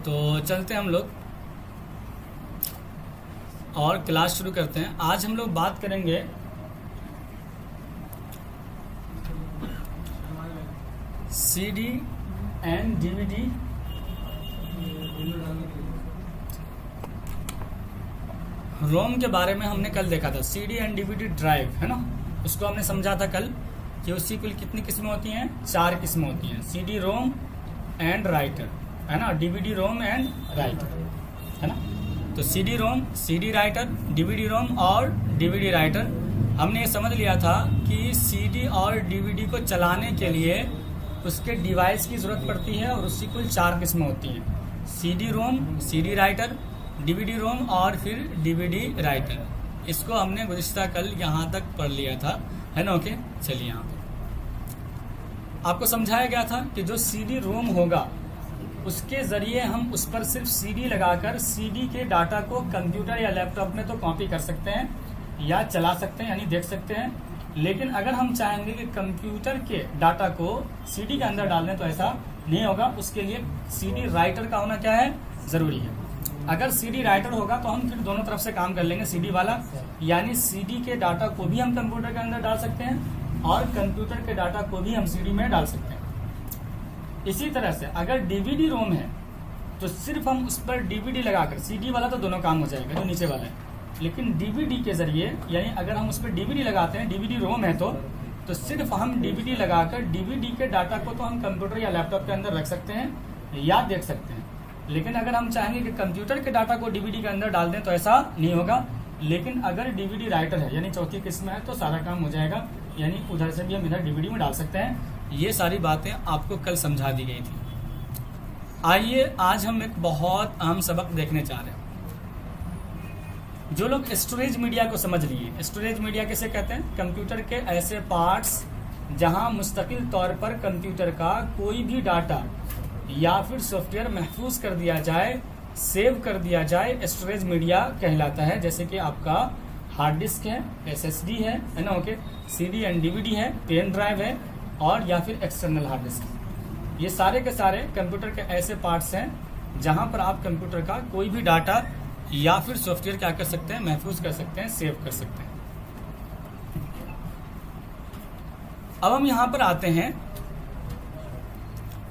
तो चलते हैं हम लोग और क्लास शुरू करते हैं। आज हम लोग बात करेंगे सीडी एंड डीवीडी रोम के बारे में। हमने कल देखा था सीडी एंड डीवीडी ड्राइव, है ना, उसको हमने समझा था कल कि उसकी कुल कितनी किस्में होती हैं, 4 किस्में होती हैं। सीडी रोम एंड राइटर, है ना, डीवीडी रोम एंड राइटर, है ना। तो CD ROM, CD writer, DVD ROM और डीवीडी राइटर। हमने ये समझ लिया था कि सीडी और डीवीडी को चलाने के लिए उसके डिवाइस की ज़रूरत पड़ती है और उसकी कुल 4 किस्में होती हैं, CD ROM, CD writer, DVD ROM और फिर डीवीडी राइटर। इसको हमने गुज़िश्ता कल यहाँ तक पढ़ लिया था, है ना। ओके, चलिए यहाँ पर आपको समझाया गया था कि जो सीडी रोम होगा उसके ज़रिए हम उस पर सिर्फ सीडी लगाकर सीडी के डाटा को कंप्यूटर या लैपटॉप में तो कॉपी कर सकते हैं या चला सकते हैं, यानी देख सकते हैं। लेकिन अगर हम चाहेंगे कि कंप्यूटर के डाटा को सीडी के अंदर डाल दें तो ऐसा नहीं होगा। उसके लिए सीडी राइटर का होना क्या है, ज़रूरी है। अगर सीडी राइटर होगा तो हम फिर दोनों तरफ से काम कर लेंगे। सीडी वाला यानी सीडी के डाटा को भी हम कंप्यूटर के अंदर डाल सकते हैं और कंप्यूटर के डाटा को भी हम सीडी में डाल सकते हैं। इसी तरह से अगर डीवीडी रोम है तो सिर्फ हम उस पर डीवीडी लगाकर, सीडी वाला तो दोनों काम हो जाएगा जो नीचे वाला है, लेकिन डीवीडी के जरिए यानी अगर हम उस पर डीवीडी लगाते हैं, डीवीडी रोम है तो सिर्फ हम डीवीडी लगाकर डीवीडी के डाटा को तो हम कंप्यूटर या लैपटॉप के अंदर रख सकते हैं या देख सकते हैं। लेकिन अगर हम चाहेंगे कि कंप्यूटर के डाटा को डीवीडी के अंदर डाल दें तो ऐसा नहीं होगा। लेकिन अगर डीवीडी राइटर है यानी चौथी किस्म है तो सारा काम हो जाएगा, यानी उधर से भी हम इधर डीवीडी में डाल सकते हैं। ये सारी बातें आपको कल समझा दी गई थी। आइए आज हम एक बहुत अहम सबक देखने जा रहे हैं। जो लोग स्टोरेज मीडिया को समझ लिए, स्टोरेज मीडिया किसे कहते हैं, कंप्यूटर के ऐसे पार्ट्स जहां मुस्तकिल तौर पर कंप्यूटर का कोई भी डाटा या फिर सॉफ्टवेयर महफूज कर दिया जाए, सेव कर दिया जाए, स्टोरेज मीडिया कहलाता है। जैसे कि आपका हार्ड डिस्क है, एसएसडी है ना, ओके, सीडी एंड डीवीडी है, पेन ड्राइव है और या फिर एक्सटर्नल हार्ड डिस्क। ये सारे के सारे कंप्यूटर के ऐसे पार्ट्स हैं जहां पर आप कंप्यूटर का कोई भी डाटा या फिर सॉफ्टवेयर क्या कर सकते हैं, महफूज कर सकते हैं, सेव कर सकते हैं। अब हम यहां पर आते हैं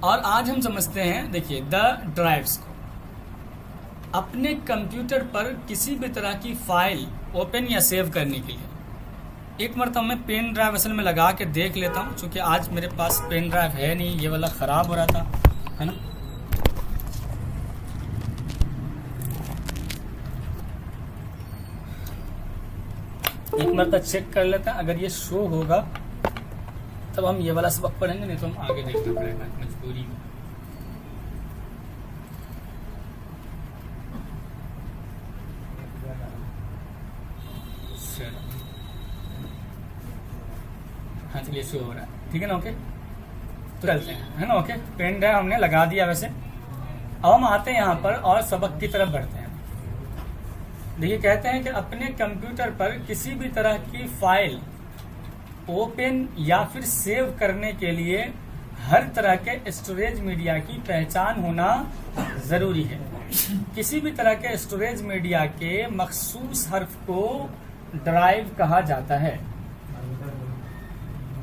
और आज हम समझते हैं, देखिए, द ड्राइव्स को। अपने कंप्यूटर पर किसी भी तरह की फाइल ओपन या सेव करने के लिए एक मरतबा मैं पेन ड्राइव असल में लगा के देख लेता हूँ, क्योंकि आज मेरे पास पेन ड्राइव है नहीं, ये वाला ख़राब हो रहा था, है ना। एक मरतबा चेक कर लेता, अगर ये शो होगा तब हम ये वाला सबक पढ़ेंगे, नहीं तो हम आगे देखना पड़ेगा, मजबूरी में। हाँ चलिए, शो हो रहा है, ठीक है ना, ओके। तो चलते हैं, है ना, ओके। पेन ड्राइव हमने लगा दिया वैसे। अब हम आते हैं यहाँ पर और सबक की तरफ बढ़ते हैं। देखिए, कहते हैं कि अपने कंप्यूटर पर किसी भी तरह की फाइल ओपन या फिर सेव करने के लिए हर तरह के स्टोरेज मीडिया की पहचान होना जरूरी है। किसी भी तरह के स्टोरेज मीडिया के मखसूस हर्फ को ड्राइव कहा जाता है।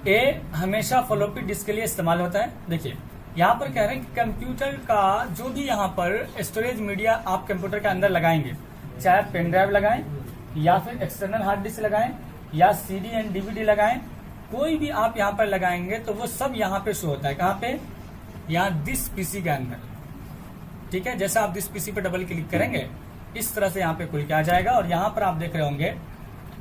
ए हमेशा फ्लॉपी डिस्क के लिए इस्तेमाल होता है। देखिए, यहाँ पर कह रहे हैं कि कंप्यूटर का जो भी यहाँ पर स्टोरेज मीडिया आप कंप्यूटर के अंदर लगाएंगे, चाहे पेन ड्राइव लगाएं या फिर एक्सटर्नल हार्ड डिस्क लगाएं या सीडी एंड डीवीडी लगाएं, कोई भी आप यहाँ पर लगाएंगे तो वो सब यहाँ पे शो होता है। कहाँ पे, यहाँ दिस पीसी के अंदर, ठीक है। जैसा आप दिस पीसी पे डबल क्लिक करेंगे इस तरह से यहाँ पे खुल के आ जाएगा और यहाँ पर आप देख रहे होंगे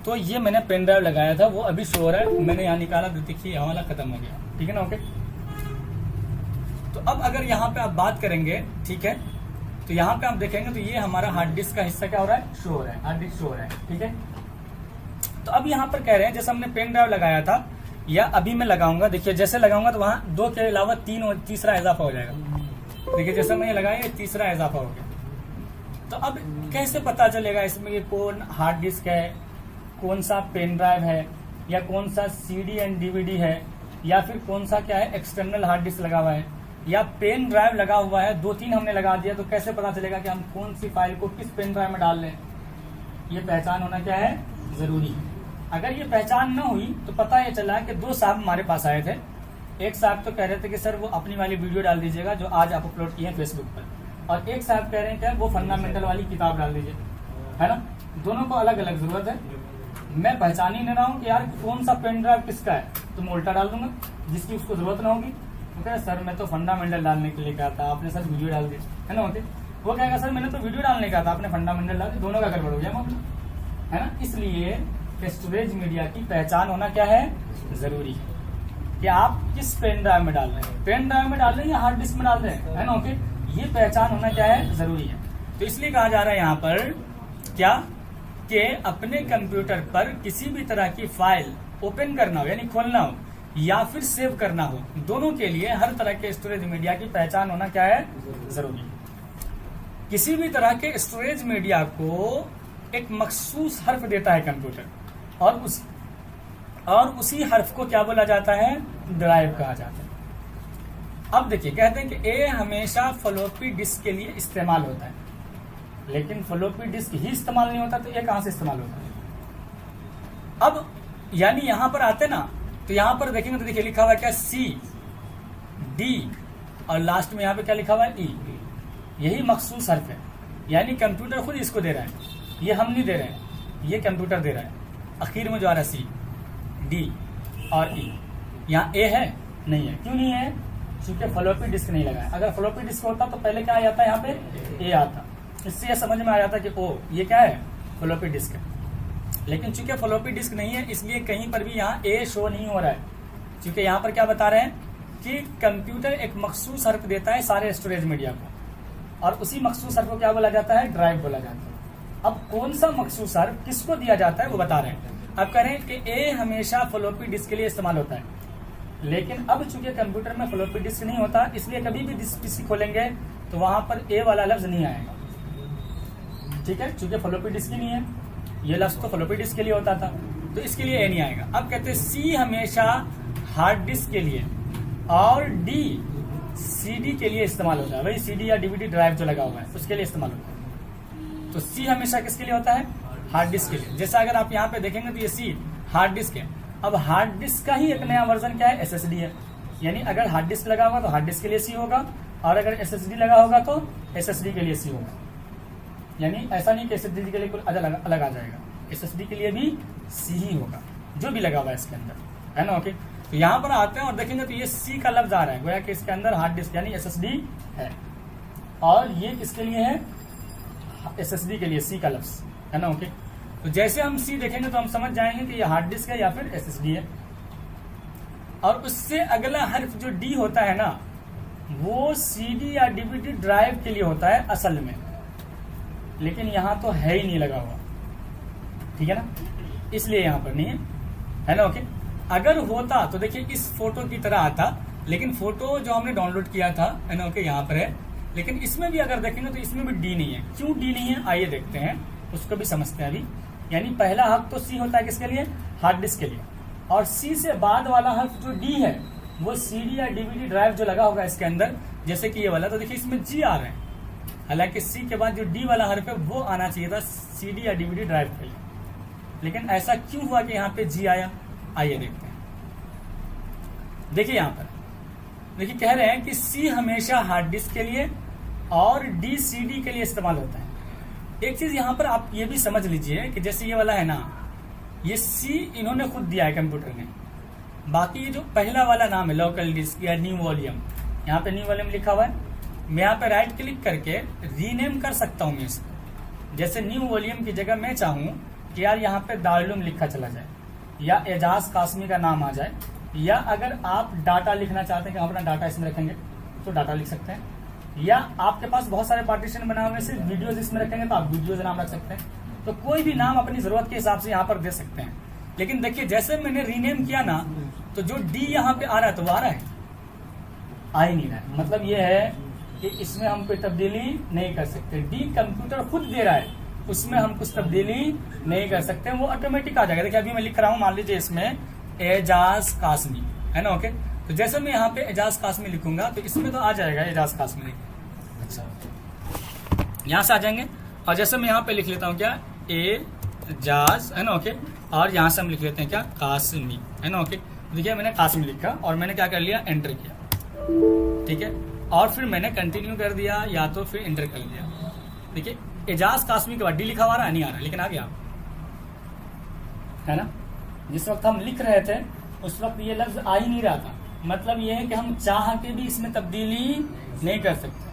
तो ये मैंने पेन ड्राइव लगाया था, वो अभी शो हो रहा है, मैंने यहाँ निकाला तो देखिए यहाँ वाला खत्म हो गया, ठीक है ना, ओके। तो अब अगर यहाँ पे आप बात करेंगे, ठीक है, तो यहाँ पे आप देखेंगे तो ये हमारा हार्ड डिस्क का हिस्सा क्या हो रहा है, शो हो रहा है, हार्ड डिस्क शो हो रहा है, ठीक है। तो अब यहाँ पर कह रहे हैं जैसे हमने पेन ड्राइव लगाया था या अभी मैं लगाऊंगा, देखिए जैसे लगाऊंगा तो वहाँ 2 के अलावा 3 और तीसरा इजाफा हो जाएगा। देखिए जैसे मैं ये लगाया, ये तीसरा इजाफा हो गया। तो अब कैसे पता चलेगा इसमें ये कौन हार्ड डिस्क है, कौन सा पेन ड्राइव है या कौन सा सीडी एंड डीवीडी है या फिर कौन सा क्या है एक्सटर्नल हार्ड डिस्क लगा हुआ है। या पेन ड्राइव लगा हुआ है, 2-3 हमने लगा दिया, तो कैसे पता चलेगा कि हम कौन सी फाइल को किस पेन ड्राइव में डाल रहे हैं? ये पहचान होना क्या है? जरूरी है। अगर ये पहचान न हुई तो पता ये चला कि 2 साहब हमारे पास आए थे। एक साहब तो कह रहे थे कि सर वो अपनी वाली वीडियो डाल दीजिएगा जो आज आप अपलोड किए हैं फेसबुक पर, और एक साहब कह रहे हैं कि वो फंडामेंटल वाली किताब डाल दीजिए, है ना। दोनों को अलग अलग जरूरत है। मैं पहचान ही नहीं रहा हूँ कि यार कौन सा पेन ड्राइव किसका है, तो मैं उल्टा डाल दूंगा जिसकी उसको जरूरत ना होगी। वो कहे सर मैं तो फंडामेंटल डालने के लिए कहा था, आपने सर वीडियो डाल दी, है ना। ओके, वो कहेगा सर मैंने तो वीडियो डालने का था, आपने फंडामेंटल डाल दी, दोनों का गड़बड़ हो गया मामला, है ना। इसलिए स्टोरेज मीडिया की पहचान होना क्या है? जरूरी है कि आप किस पेन ड्राइव में डाल रहे हैं, पेन ड्राइव में डाल रहे हैं या हार्ड डिस्क में डाल रहे हैं, है ना। ओके, ये पहचान होना क्या है? जरूरी है। तो इसलिए कहा जा रहा है यहाँ पर क्या कि अपने कंप्यूटर पर किसी भी तरह की फाइल ओपन करना हो यानी खोलना हो या फिर सेव करना हो, दोनों के लिए हर तरह के स्टोरेज मीडिया की पहचान होना क्या है? जरूरी है। किसी भी तरह के स्टोरेज मीडिया को एक मखसूस हर्फ देता है कंप्यूटर, और उसी हर्फ को क्या बोला जाता है? ड्राइव कहा जाता है। अब देखिए, कहते हैं कि ए हमेशा फ्लॉपी डिस्क के लिए इस्तेमाल होता है, लेकिन फ्लॉपी डिस्क ही इस्तेमाल नहीं होता, तो ये कहां से इस्तेमाल होता है? अब यानी यहां पर आते ना, तो यहां पर देखेंगे तो देखिए लिखा हुआ है क्या? सी डी, और लास्ट में यहां पे क्या लिखा हुआ है? ई। यही मखसूस हर्फ है, यानी कंप्यूटर खुद इसको दे रहा है, ये हम नहीं दे रहे हैं, ये कंप्यूटर दे रहा है। आखिर में जो आ रहा है सी डी और ई, यहाँ ए है नहीं है। क्यों नहीं है? क्योंकि फ्लॉपी डिस्क नहीं लगा है। अगर फ्लॉपी डिस्क होता तो पहले क्या आ जाता है? यहाँ पे ए आता, इससे यह समझ में आ जाता कि ओ ये क्या है? फ्लॉपी डिस्क है। लेकिन चूंकि फ्लॉपी डिस्क नहीं है, इसलिए कहीं पर भी यहाँ ए शो नहीं हो रहा है, क्योंकि यहाँ पर क्या बता रहे हैं कि कंप्यूटर एक मखसूस हर्फ देता है सारे स्टोरेज मीडिया को, और उसी मखसूस हर्फ को क्या बोला जाता है? ड्राइव बोला जाता है। अब कौन सा मखसूस हर्फ किसको दिया जाता है वो बता रहे हैं। अब कह रहे हैं कि ए हमेशा फ्लॉपी डिस्क के लिए इस्तेमाल होता है, लेकिन अब चूंकि कंप्यूटर में फ्लॉपी डिस्क नहीं होता, इसलिए कभी भी पीसी खोलेंगे तो वहां पर ए वाला लफ्ज नहीं आएगा, ठीक है। चूंकि फ्लॉपी डिस्क ही नहीं है, ये लफ्ज तो फ्लॉपी डिस्क के लिए होता था, तो इसके लिए ए नहीं आएगा। अब कहते हैं सी हमेशा हार्ड डिस्क के लिए और डी सीडी के लिए इस्तेमाल होता है। वही सीडी या डीवीडी ड्राइव जो लगा हुआ है उसके लिए इस्तेमाल होता है। तो सी हमेशा किसके लिए होता है? हार्ड डिस्क के लिए। जैसा अगर आप यहाँ पे देखेंगे तो ये सी हार्ड डिस्क है। अब हार्ड डिस्क का ही एक नया वर्जन क्या है? एसएसडी है। यानी अगर हार्ड डिस्क लगा होगा तो हार्ड डिस्क के लिए सी होगा, और अगर एसएसडी लगा होगा तो एसएसडी के लिए सी होगा। यानी ऐसा नहीं कि एसएसडी के लिए कुछ अलग आ जाएगा, एसएसडी के लिए भी सी ही होगा, जो भी लगा हुआ है इसके अंदर, है ना। ओके, तो यहाँ पर आते हैं और देखेंगे तो ये सी का लफ्ज आ रहा है, गोया कि इसके अंदर हार्ड डिस्क यानी एसएसडी है, और ये किसके लिए है? एसएसडी के लिए सी का लफ्ज, है ना। ओके, तो जैसे हम सी देखेंगे तो हम समझ जाएंगे कि ये हार्ड डिस्क है या फिर एसएसडी है। और उससे अगला हर्फ जो डी होता है ना, वो सीडी या डीवीडी ड्राइव के लिए होता है असल में, लेकिन यहां तो है ही नहीं लगा हुआ, ठीक है ना, इसलिए यहां पर नहीं है ना। ओके, अगर होता तो देखिए इस फोटो की तरह आता, लेकिन फोटो जो हमने डाउनलोड किया था, है ना। ओके, यहाँ पर है, लेकिन इसमें भी अगर देखेंगे तो इसमें भी डी नहीं है। क्यों डी नहीं है? आइए देखते हैं, उसको भी समझते हैं अभी। यानी पहला हर्फ तो सी होता है किसके लिए? हार्ड डिस्क के लिए, और सी से बाद वाला हर्फ जो डी है वो सीडी या डीवीडी ड्राइव जो लगा होगा इसके अंदर, जैसे कि ये वाला, तो देखिए इसमें जी आ रहा है, हालांकि सी के बाद जो डी वाला हर्फ है वो आना चाहिए था सीडी या डीवीडी ड्राइव के लिए, लेकिन ऐसा क्यों हुआ कि यहाँ पे जी आया? आइए देखते हैं। देखिए यहाँ पर देखिए कह रहे हैं कि सी हमेशा हार्ड डिस्क के लिए और डी सीडी के लिए इस्तेमाल होता है। एक चीज यहाँ पर आप ये भी समझ लीजिए कि जैसे ये वाला है ना, ये सी इन्होंने खुद दिया है कंप्यूटर ने, बाकी ये जो पहला वाला नाम है लोकल डिस्क या न्यू वॉल्यूम, यहाँ पे न्यू वॉल्यूम लिखा हुआ है, मैं यहाँ पे राइट क्लिक करके रीनेम कर सकता हूँ मैं इसको। जैसे न्यू वॉल्यूम की जगह मैं चाहूँ कि यार यहाँ पे दारुल लिखा चला जाए, या एजाज कासमी का नाम आ जाए, या अगर आप डाटा लिखना चाहते हैं कि अपना डाटा इसमें रखेंगे तो डाटा लिख सकते हैं, या आपके पास बहुत सारे पार्टीशन बना हुए सिर्फ वीडियोज इसमें रखेंगे तो आप वीडियोज नाम रख सकते हैं। तो कोई भी नाम अपनी जरूरत के हिसाब से यहाँ पर दे सकते हैं। लेकिन देखिए जैसे मैंने रीनेम किया ना, तो जो डी यहाँ पे आ रहा है तो आ रहा है, आ ही नहीं रहा है। मतलब ये है कि इसमें हम कोई तब्दीली नहीं कर सकते, डी कंप्यूटर खुद दे रहा है, उसमें हम कुछ तब्दीली नहीं कर सकते, वो ऑटोमेटिक आ जाएगा। देखिए अभी मैं लिख रहा हूँ, मान लीजिए इसमें एजाज कासमी, है ना। ओके, तो जैसे मैं यहाँ पे एजाज कासमी लिखूंगा तो इसमें तो आ जाएगा एजाज कासमी। अच्छा, यहाँ से आ जाएंगे। और जैसे मैं यहाँ पे लिख लेता हूँ क्या, एजाज, है ना, ओके। और यहाँ से हम लिख लेते हैं क्या, कासमी, है ना, ओके। देखिए मैंने कासमी लिखा और मैंने क्या कर लिया, एंटर किया, ठीक है। और फिर मैंने कंटिन्यू कर दिया या तो फिर एंटर कर लिया। देखिए एजाज कासमी के बाद डी लिखा हुआ रहा, नहीं आ रहा, लेकिन आ गया, है ना। जिस वक्त हम लिख रहे थे उस वक्त ये लफ्ज आ ही नहीं रहा था। मतलब ये है कि हम चाह के भी इसमें तब्दीली नहीं कर सकते।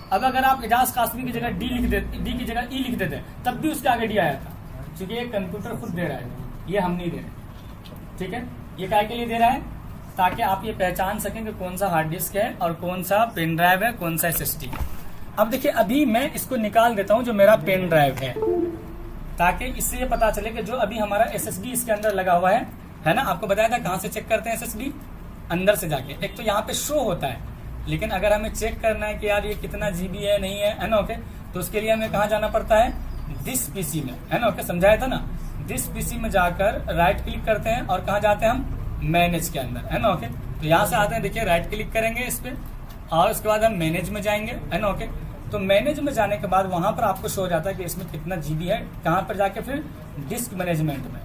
अब अगर आप एजाज कासमी की जगह डी लिख देते, डी की जगह ई लिख देते, तब भी उसके आगे डी आया था, क्योंकि ये कंप्यूटर खुद दे रहा है, ये हम नहीं दे रहे, ठीक है। ये काय के लिए दे रहा है, ताकि आप ये पहचान सकें कि कौन सा हार्ड डिस्क है और कौन सा पेन ड्राइव है, कौन सा एसएसडी है। अब देखिए अभी मैं इसको निकाल देता हूं जो मेरा पेन ड्राइव है, ताकि इससे ये पता चले कि जो अभी हमारा एसएसडी इसके अंदर लगा हुआ है ना। आपको बताया था कहां से चेक करते हैं एसएसडी, अंदर से जाके। एक तो यहाँ पे शो होता है, लेकिन अगर हमें चेक करना है कि यार ये कितना जीबी है, नहीं है ना, ओके, तो उसके लिए हमें कहाँ जाना पड़ता है, दिस पीसी में, है ना, ओके, समझाया था ना। दिस पीसी में जाकर राइट क्लिक करते हैं और कहाँ जाते हैं हम, मैनेज के अंदर, है ना, ओके। तो यहाँ से आते हैं, देखिए राइट क्लिक करेंगे इस पे और उसके बाद हम मैनेज में जाएंगे, है ना, ओके। तो मैनेज में जाने के बाद वहां पर आपको शो हो जाता है कि इसमें कितना जीबी है। कहाँ पर जाके फिर डिस्क मैनेजमेंट में,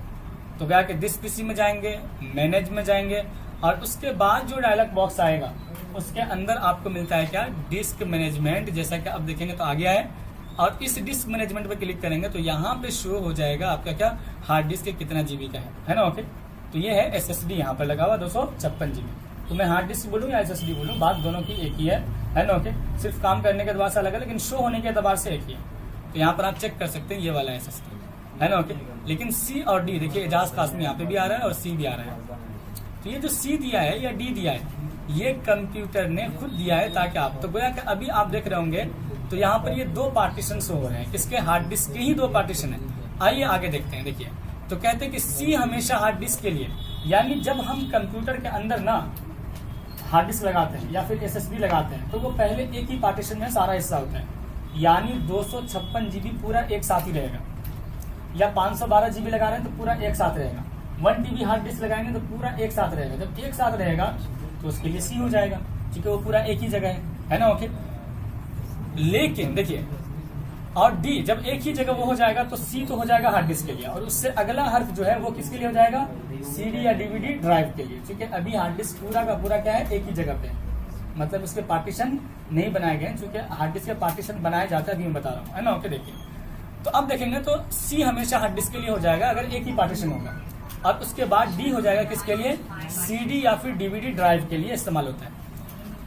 तो क्या कि डिस्क पीसी में जाएंगे, मैनेज में जाएंगे और उसके बाद जो डायलॉग बॉक्स आएगा उसके अंदर आपको मिलता है क्या, डिस्क मैनेजमेंट। जैसा कि अब देखेंगे तो आ गया है। और इस डिस्क मैनेजमेंट पे क्लिक करेंगे तो यहाँ पे शो हो जाएगा आपका क्या, हार्ड डिस्क कितना जीबी का है ना, ओके। तो ये है एसएसडी यहाँ पर लगा हुआ 256 जीबी। तो मैं हार्ड डिस्क बोलूँ या एसएसडी बोलूँ, बात दोनों की एक ही है ना, ओके। सिर्फ काम करने के एतबार से अलग है, लेकिन शो होने के एतबार से एक ही है। तो यहाँ पर आप चेक कर सकते हैं ये वाला एसएसडी, है ना, ओके। लेकिन सी और डी, देखिए एजाज कासमी यहाँ पे भी आ रहा है और सी भी आ रहा है। तो ये जो सी दिया है या डी दिया है, ये कंप्यूटर ने खुद दिया है, ताकि आप, तो गोया कि अभी आप देख रहे होंगे तो यहाँ पर ये दो पार्टीशन हो रहे हैं, किसके, हार्ड डिस्क के ही दो पार्टीशन है। आइए आगे देखते हैं। देखिए तो कहते हैं कि सी हमेशा हार्ड डिस्क के लिए, यानी जब हम कंप्यूटर के अंदर ना हार्ड डिस्क लगाते हैं या फिर एसएसडी लगाते हैं तो वो पहले एक ही पार्टीशन में सारा हिस्सा होता है, यानी 256 जीबी पूरा एक साथ ही रहेगा। या 512 जीबी लगा रहे हैं तो पूरा एक साथ रहेगा। 1 टीबी हार्ड डिस्क लगाएंगे तो पूरा एक साथ रहेगा। जब एक साथ रहेगा तो उसके लिए सी हो जाएगा, क्योंकि वो पूरा एक ही जगह है ना, ओके। लेकिन देखिए, और डी जब एक ही जगह वो हो जाएगा तो सी तो हो जाएगा हार्ड डिस्क के लिए, और उससे अगला हर्फ जो है वो किसके लिए हो जाएगा, सीडी या डीवीडी ड्राइव के लिए। क्योंकि अभी हार्ड डिस्क पूरा का पूरा क्या है, एक ही जगह पे, मतलब उसके पार्टीशन नहीं बनाए गए, क्योंकि हार्ड डिस्क के पार्टीशन बनाए जाते हैं, अभी मैं बता रहा हूँ, है ना, ओके। देखिए तो अब देखेंगे तो सी हमेशा हार्ड डिस्क के लिए हो जाएगा अगर एक ही पार्टीशन होगा, और उसके बाद डी हो जाएगा किसके लिए, सीडी या फिर डीवीडी ड्राइव के लिए इस्तेमाल होता है।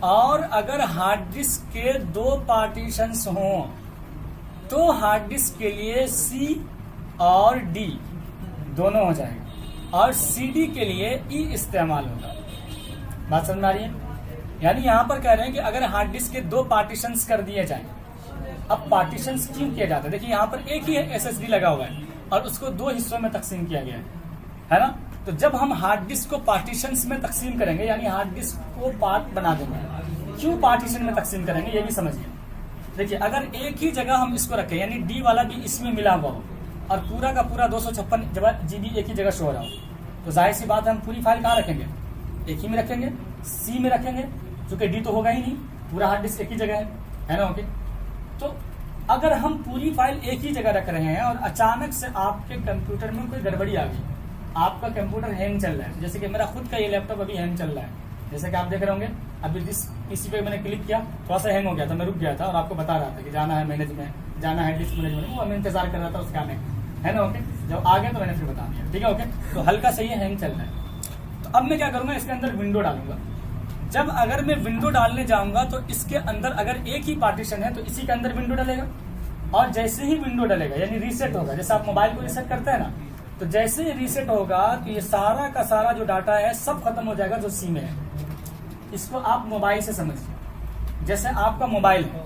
और अगर हार्ड डिस्क के दो पार्टीशंस हों तो हार्ड डिस्क के लिए सी और डी दोनों हो जाएगा, और सीडी के लिए ई इस्तेमाल होगा। बात समझ आ रही है? यानी यहां पर कह रहे हैं कि अगर हार्ड डिस्क के दो पार्टीशंस कर दिए जाएं, अब पार्टीशंस क्यों किया जाता है, देखिए यहाँ पर एक ही एसएसडी लगा हुआ है और उसको दो हिस्सों में तकसीम किया गया है ना। तो जब हम हार्ड डिस्क को पार्टीशंस में तकसीम करेंगे, यानी हार्ड डिस्क को पार्ट बना देंगे। क्यों पार्टीशन में तकसीम करेंगे ये भी समझिए। देखिए अगर एक ही जगह हम इसको रखें, यानी डी वाला भी इसमें मिला हुआ हो और पूरा का पूरा 256 जीबी एक ही जगह शो हो रहा हो, तो जाहिर सी बात है हम पूरी फाइल कहाँ रखेंगे, एक ही में रखेंगे, सी में रखेंगे, क्योंकि डी तो होगा ही नहीं, पूरा हार्ड डिस्क एक ही जगह है ना, ओके। तो अगर हम पूरी फाइल एक ही जगह रख रहे हैं और अचानक से आपके कंप्यूटर में कोई गड़बड़ी आ गई, आपका कंप्यूटर हैंग चल रहा है, जैसे कि मेरा खुद का ये लैपटॉप अभी हैंग चल रहा है, जैसे कि आप देख रहे होंगे अभी इसी पे मैंने क्लिक किया, थोड़ा सा हैंग हो गया था, मैं रुक गया था और आपको बता रहा था कि जाना है मैनेज में, जाना है डिस्क मैनेज में, वो मैं इंतजार कर रहा था उसका आने, है ना, ओके। जब आ गया तो मैंने फिर बता दिया, ठीक है, ओके। तो हल्का सही है, हैंग चल रहा है। तो अब मैं क्या करूंगा, इसके अंदर विंडो डालूंगा। जब अगर मैं विंडो डालने जाऊंगा तो इसके अंदर अगर एक ही पार्टीशन है तो इसी के अंदर विंडो डलेगा, और जैसे ही विंडो डलेगा यानी रीसेट होगा, जैसे आप मोबाइल को रीसेट करते हैं ना, तो जैसे ही रीसेट होगा तो ये सारा का सारा जो डाटा है सब खत्म हो जाएगा जो सी में है। इसको आप मोबाइल से समझिए, जैसे आपका मोबाइल है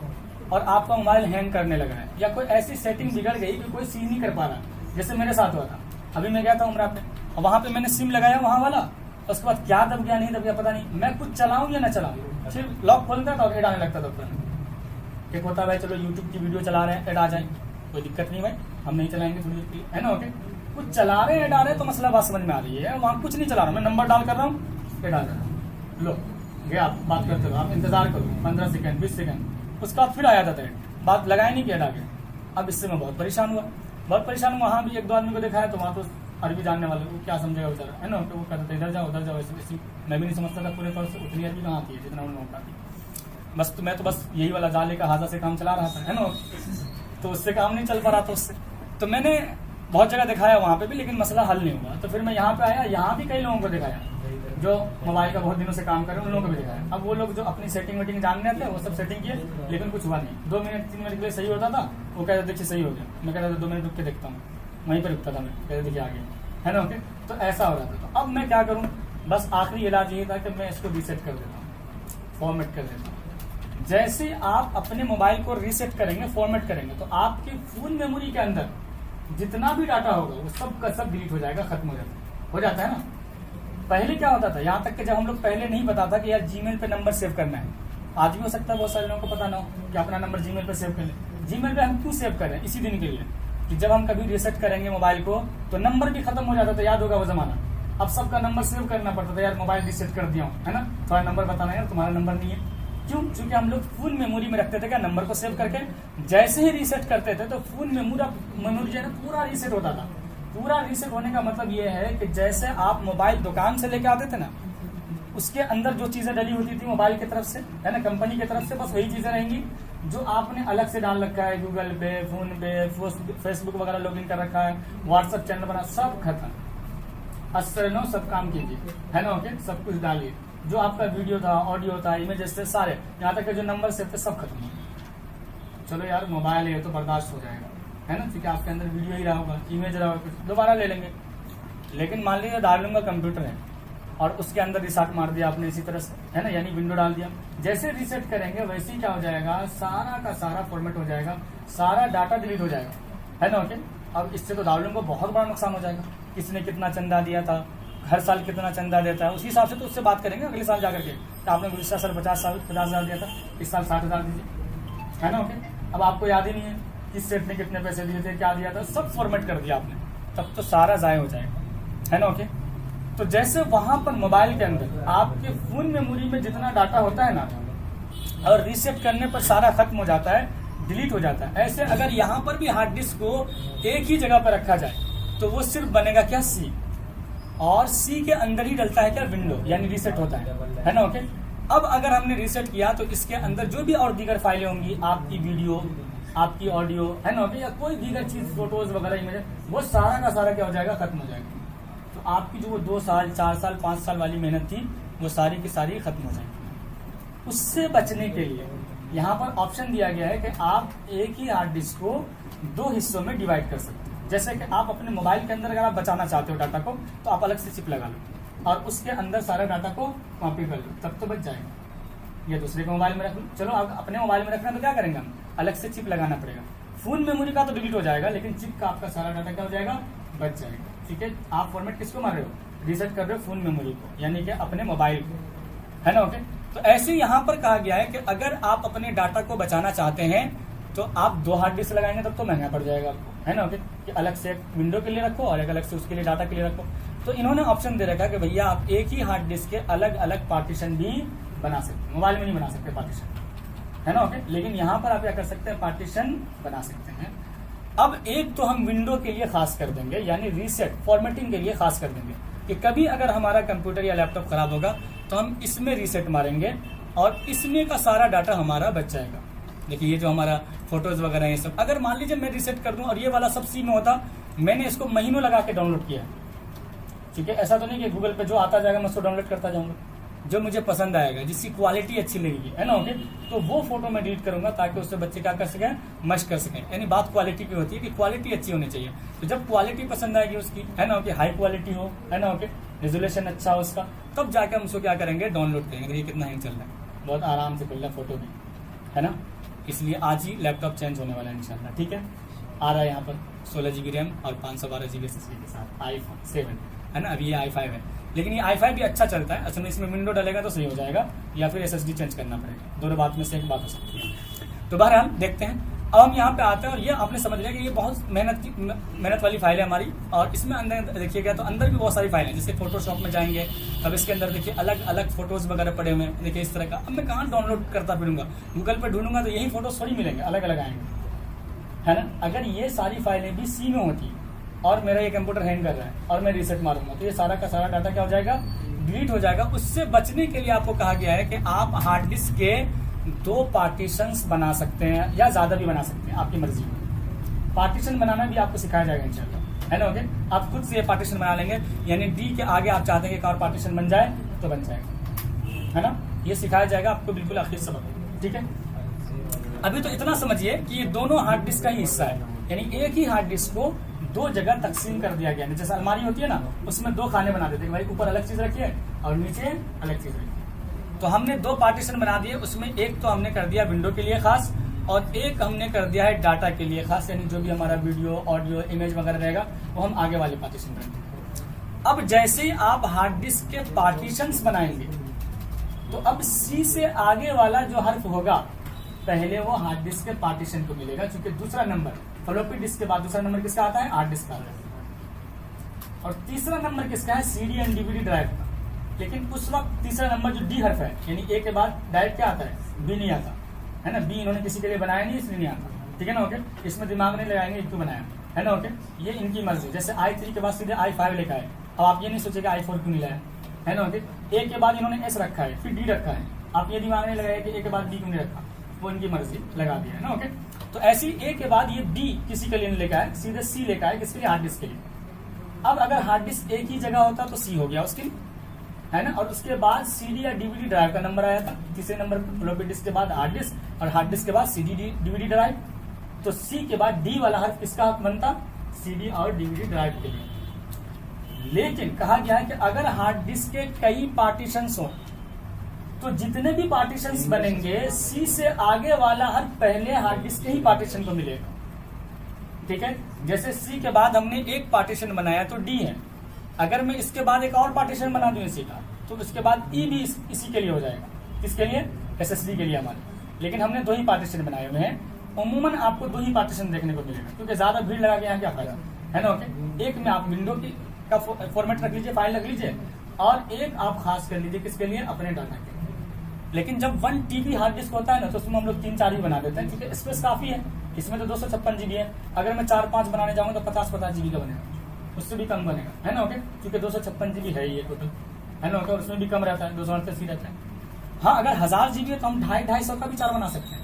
और आपका मोबाइल हैंग करने लगा है, या कोई ऐसी सेटिंग बिगड़ गई कि कोई सी नहीं कर पा रहा, जैसे मेरे साथ हुआ था। अभी मैं गया था उमरा पे और वहां पे मैंने सिम लगाया वहां वाला, उसके बाद क्या दब गया नहीं दब गया पता नहीं, मैं कुछ चलाऊं या ना चलाऊं, सिर्फ लॉक खोलता था और एड आने लगता था। एक होता भाई चलो यूट्यूब की वीडियो चला रहे हैं, एड आ जाए, कोई दिक्कत नहीं भाई, हम नहीं चलाएंगे थोड़ी देर, है ना, ओके। कुछ चला रहे हैं, एड आ रहे हैं तो मसला बात समझ में आ रही है, वहां कुछ नहीं चला रहा, मैं नंबर डाल कर रहा हूँ, एड आ रहा है, लो गया, आप बात करते हो, आप इंतजार करो 15 सेकंड 20 सेकंड, उसका फिर आ जाता था ऐड, बात लगाया नहीं किया आगे। अब इससे मैं बहुत परेशान हुआ। वहाँ भी 1-2 आदमी को देखा है, तो वहाँ तो अरबी जानने वाले को क्या समझेगा बेचारा, है ना, तो वो कहते थे इधर जाओ उधर जाओ, ऐसी मैं भी नहीं समझता था पूरे तौर से, उतनी अरबी कहाँ आती है जितना उन्होंने आती। बस तो मैं तो बस यही वाला जाले का हाजा से काम चला रहा था, है ना, तो उससे काम नहीं चल पा रहा था उससे। तो मैंने बहुत जगह दिखाया वहाँ पे भी, लेकिन मसला हल नहीं हुआ। तो फिर मैं यहाँ पे आया, यहाँ भी कई लोगों को दिखाया जो मोबाइल का बहुत दिनों से काम कर रहे हैं, उन लोगों को भी दिखाया। अब वो लोग जो अपनी सेटिंग वेटिंग जानने थे वो सब सेटिंग किए, लेकिन कुछ हुआ नहीं। 2 मिनट 3 मिनट के लिए सही होता था, वो कहते देखिए सही हो गया, मैं कहता था 2 मिनट रुक के देखता हूँ, वहीं पर रुकता था मैं, कहते देखिए आगे, है ना, ओके। तो ऐसा हो रहा था। तो अब मैं क्या करूँ, बस आखिरी इलाज ये था कि मैं इसको रीसेट कर देता हूँ, फॉर्मेट कर देता हूँ। जैसे आप अपने मोबाइल को रीसेट करेंगे, फॉर्मेट करेंगे, तो आपकी फुल मेमोरी के अंदर जितना भी डाटा होगा वो सब का सब डिलीट हो जाएगा, खत्म हो जाता है ना। पहले क्या होता था, यहाँ तक कि जब हम लोग पहले नहीं पता था कि यार जीमेल पे नंबर सेव करना है, आज भी हो सकता है बहुत सारे लोगों को पता ना हो कि अपना नंबर जीमेल पे सेव कर ले। जीमेल पे हम क्यों सेव करें, इसी दिन के लिए कि जब हम कभी रीसेट करेंगे मोबाइल को तो नंबर भी खत्म हो जाता था, याद होगा वो जमाना। अब सबका नंबर सेव करना पड़ता था, यार मोबाइल रीसेट कर दिया हूँ, है ना, थोड़ा नंबर बताना यार, तुम्हारा नंबर नहीं है। क्यों? क्योंकि हम लोग फुल मेमोरी में रखते थे क्या, नंबर को सेव करके। जैसे ही रीसेट करते थे तो फुल मेमोरी जो है ना पूरा रीसेट होता था। पूरा रीसेट होने का मतलब ये है कि जैसे आप मोबाइल दुकान से लेके आते थे ना, उसके अंदर जो चीजें डली होती थी मोबाइल की तरफ से, है ना, कंपनी की तरफ से, बस वही चीजें रहेंगी जो आपने अलग से डाल रखा है, गूगल पे, फोन पे, फेसबुक वगैरह लॉगिन कर रखा है, व्हाट्सएप चैनल बना, सब खत्म। 80-90 सब काम कीजिए, है ना, ओके, सब कुछ डालिए, जो आपका वीडियो था, ऑडियो था, इमेजेस थे, सारे, यहाँ तक के जो नंबर सेव थे सब खत्म। चलो यार मोबाइल है तो बर्दाश्त हो जाएगा, है ना, क्योंकि आपके अंदर वीडियो ही रहा होगा, इमेज रहा होगा, दोबारा ले लेंगे। लेकिन मान लीजिए डार्लिंग का कंप्यूटर है और उसके अंदर रिसेट मार दिया आपने इसी तरह से, है ना, यानी विंडो डाल दिया। जैसे रीसेट करेंगे वैसे ही क्या हो जाएगा, सारा का सारा फॉर्मेट हो जाएगा, सारा डाटा डिलीट हो जाएगा, है ना, ओके। अब इससे तो डार्लिंग को बहुत बड़ा नुकसान हो जाएगा। किसने कितना चंदा दिया था, हर साल कितना चंदा देता है, उसी हिसाब से तो उससे बात करेंगे अगले साल जाकर के, तो आपने पिछले साल 50,000 दिया था, इस साल 60,000 दीजिए, है ना, ओके। अब आपको याद ही नहीं है किस सेट ने कितने पैसे दिए थे, क्या दिया था, सब फॉर्मेट कर दिया आपने, तब तो सारा जाया हो जाएगा, है ना, ओके। तो जैसे वहां पर मोबाइल के अंदर आपके फुल मेमोरी में जितना डाटा होता है ना, और रीसेट करने पर सारा खत्म हो जाता है, डिलीट हो जाता है। ऐसे अगर यहाँ पर भी हार्ड डिस्क को एक ही जगह पर रखा जाए तो वो सिर्फ बनेगा क्या, सी, और सी के अंदर ही डलता है क्या, विंडो, यानी रीसेट होता है ना, ओके। अब अगर हमने रीसेट किया तो इसके अंदर जो भी और दीगर फाइलें होंगी, आपकी वीडियो, आपकी ऑडियो, है ना, ओके, या कोई दीगर चीज, फोटोज वगैरह, इमेज, वो सारा का सारा क्या हो जाएगा, खत्म हो जाएगा। तो आपकी जो वो 2 साल 4 साल 5 साल वाली मेहनत थी वो सारी की सारी खत्म हो जाएगी। उससे बचने के लिए यहाँ पर ऑप्शन दिया गया है कि आप एक ही हार्ड डिस्क को 2 हिस्सों में डिवाइड कर सकते हैं। जैसे कि आप अपने मोबाइल के अंदर अगर आप बचाना चाहते हो डाटा को, तो आप अलग से चिप लगा लो और उसके अंदर सारा डाटा को कॉपी कर लो, तब तो बच जाएगा। या दूसरे के मोबाइल में रख लो, चलो आप अपने मोबाइल में रखना तो क्या करेंगे हम, अलग से चिप लगाना पड़ेगा। फुल मेमोरी का तो डिलीट हो जाएगा, लेकिन चिप का आपका सारा डाटा क्या हो जाएगा, बच जाएगा, ठीक है। आप फॉर्मेट किसको मार रहे हो, रीसेट कर रहे हो फुल मेमोरी को, यानी कि अपने मोबाइल को, है ना, ओके। तो ऐसे यहाँ पर कहा गया है कि अगर आप अपने डाटा को बचाना चाहते हैं तो आप 2 हार्ड डिस्क लगाएंगे, तब तो महंगा पड़ जाएगा आपको, है ना, ओके, कि अलग से एक विंडो के लिए रखो और एक अलग से उसके लिए डाटा के लिए रखो। तो इन्होंने ऑप्शन दे रखा कि भैया आप एक ही हार्ड डिस्क के अलग अलग पार्टीशन भी बना सकते हैं। मोबाइल में नहीं बना सकते पार्टीशन, है ना, ओके, लेकिन यहाँ पर आप क्या कर सकते हैं, पार्टीशन बना सकते हैं। अब एक तो हम विंडो के लिए खास कर देंगे, यानी रीसेट फॉर्मेटिंग के लिए खास कर देंगे कि कभी अगर हमारा कंप्यूटर या लैपटॉप खराब होगा तो हम इसमें रीसेट मारेंगे और इसमें का सारा डाटा हमारा बच जाएगा। देखिए ये जो हमारा फोटोज वगैरह ये सब, अगर मान लीजिए मैं रीसेट कर दूं और ये वाला सब सी में होता, मैंने इसको महीनों लगा के डाउनलोड किया, ठीक है। ऐसा तो नहीं कि गूगल पे जो आता जाएगा मैं उसको डाउनलोड करता जाऊंगा, जो मुझे पसंद आएगा, जिसकी क्वालिटी अच्छी लगेगी, है ना, ओके, तो वो फोटो मैं डिलीट करूंगा ताकि उससे बच्चे क्या कर सकें, मश कर सकें। यानी बात क्वालिटी की होती है कि क्वालिटी अच्छी होनी चाहिए। तो जब क्वालिटी पसंद आएगी उसकी, है ना, ओके, हाई क्वालिटी हो, है ना, ओके, रेजोल्यूशन अच्छा हो उसका, तब जाके हम उसको क्या करेंगे, डाउनलोड करेंगे। ये कितना हैंग चल रहा है, बहुत आराम से खुल रहा है फोटो भी, है ना। इसलिए आज ही लैपटॉप चेंज होने वाला है इंशाल्लाह, ठीक है। आ रहा है यहाँ पर 16 GB रैम और 512 GB SSD के साथ iPhone 7, है ना। अभी ये i5 है, लेकिन ये i5 भी अच्छा चलता है। असल में इसमें विंडो डलेगा तो सही हो जाएगा, या फिर SSD चेंज करना पड़ेगा, दोनों बात में से एक बात हो सकती है। तो बहरहाल देखते हैं अब हम यहाँ पे आते हैं और ये आपने समझ लिया कि ये बहुत मेहनत वाली फाइल है हमारी। और इसमें अंदर देखिएगा तो अंदर भी बहुत सारी फाइलें हैं। जैसे फोटोशॉप में जाएंगे अब इसके अंदर देखिए अलग अलग फोटोज वगैरह पड़े हुए हैं, देखिए इस तरह का। अब मैं कहाँ डाउनलोड करता फिरूंगा, गूगल पे ढूंढूंगा तो यही फोटोज थोड़ी मिलेंगे, अलग अलग आएंगे, है ना। अगर ये सारी फाइलें भी सी में होती और मेरा ये कंप्यूटर हैंग कर रहा है और मैं रीसेट मारूंगा तो ये सारा का सारा डाटा क्या हो जाएगा, डिलीट हो जाएगा। उससे बचने के लिए आपको कहा गया है कि आप हार्ड डिस्क के 2 पार्टीशंस बना सकते हैं या ज्यादा भी बना सकते हैं, आपकी मर्जी। पार्टीशन बनाना भी आपको सिखाया जाएगा इंशाल्लाह, है ना। ओके, आप खुद से ये पार्टीशन बना लेंगे, यानी डी के आगे आप चाहते हैं कि एक और पार्टीशन बन जाए तो बन जाएगा, है ना। ये सिखाया जाएगा आपको बिल्कुल आखिर सबक, ठीक है। अभी तो इतना समझिए कि ये दोनों हार्ड डिस्क का ही हिस्सा है, यानी एक ही हार्ड डिस्क को 2 जगह तकसीम कर दिया गया। जैसे अलमारी होती है ना, उसमें 2 खाने बना देते हैं, भाई ऊपर अलग चीज रखिए और नीचे अलग चीज रखिए। तो हमने 2 पार्टीशन बना दिए, उसमें एक तो हमने कर दिया विंडो के लिए खास और एक हमने कर दिया है डाटा के लिए खास, यानी जो भी हमारा वीडियो ऑडियो इमेज वगैरह रहेगा वो हम आगे वाले पार्टीशन करेंगे। अब जैसे ही आप हार्ड डिस्क के पार्टीशंस बनाएंगे तो अब सी से आगे वाला जो हर्फ होगा पहले वो हार्ड डिस्क के पार्टीशन को मिलेगा, क्योंकि दूसरा नंबर फ्लॉपी डिस्क के बाद दूसरा नंबर किसका आता है, हार्ड डिस्क का आता है। और तीसरा नंबर किसका है, सीडी एंड डीवीडी ड्राइव का। लेकिन उस वक्त तीसरा नंबर जो डी हर्फ है, यानी ए के बाद डायरेक्ट क्या आता है, बी नहीं आता, है ना। बी इन्होंने किसी के लिए बनाया नहीं, इसलिए नहीं आता, ठीक है ना। ओके, इसमें दिमाग नहीं लगाएंगे क्यों बनाया, है ना। ओके, ये इनकी मर्जी। जैसे i3 के बाद सीधे i5 लेकर आए, अब आप ये नहीं सोचेगा i4 क्यों नहीं लाया, है ना। ओके, ए के बाद इन्होंने एस रखा है, फिर डी रखा है, आप ये दिमाग नहीं लगाया कि ए के बाद बी क्यों नहीं रखा, वो इनकी मर्जी लगा दिया, है ना। ओके, तो ऐसी ए के बाद ये बी किसी के लिए नहीं लेकर आए, सीधे सी लेकर आए, किसके लिए, हार्ड डिस्क के लिए। अब अगर हार्ड डिस्क एक ही जगह होता तो सी हो गया उसके लिए, है ना। और उसके बाद सीडी या डीवीडी ड्राइव का नंबर आया था, तीसरे नंबर फ्लॉपी डिस्क के बाद हार्ड डिस्क और हार्ड डिस्क के बाद सीडी डीवीडी ड्राइव। तो सी के बाद डी वाला हर्फ किसका हक बनता, सीडी और डीवीडी ड्राइव के लिए। लेकिन कहा गया है कि अगर हार्ड डिस्क के कई पार्टीशंस हो तो जितने भी पार्टीशंस बनेंगे सी से आगे वाला हर पहले हार्ड डिस्क के ही पार्टीशन को मिलेगा, ठीक है। जैसे सी के बाद हमने एक पार्टीशन बनाया तो डी है, अगर मैं इसके बाद एक और पार्टीशन बना दूं इसी का तो उसके बाद ई भी इसी के लिए हो जाएगा, किसके लिए, एसएसडी के लिए हमारे। लेकिन हमने 2 ही पार्टीशन बनाए हुए हैं, उमूमन आपको 2 ही पार्टीशन देखने को मिलेगा, क्योंकि ज्यादा भीड़ लगा के यहाँ क्या फायदा, है ना। ओके, एक में आप विंडो की का फॉर्मेट रख लीजिए, फाइल रख लीजिए, और एक आप खास कर लीजिए किसके लिए, अपने डाटा के। लेकिन जब 1 TB हार्ड डिस्क होता है ना तो उसमें हम लोग 3-4 ही बना देते हैं, क्योंकि स्पेस काफी है। इसमें तो 256 GB है, अगर मैं 4-5 बनाने जाऊंगा तो 50-50 GB का बनेगा, उससे भी कम बनेगा, है ना। ओके, क्योंकि 256 GB है ये टोटल, है ना। ओके, उसमें भी कम रहता है, 238 ही रहता है। हाँ, अगर 1000 GB है तो हम 250-250 का भी 4 बना सकते हैं,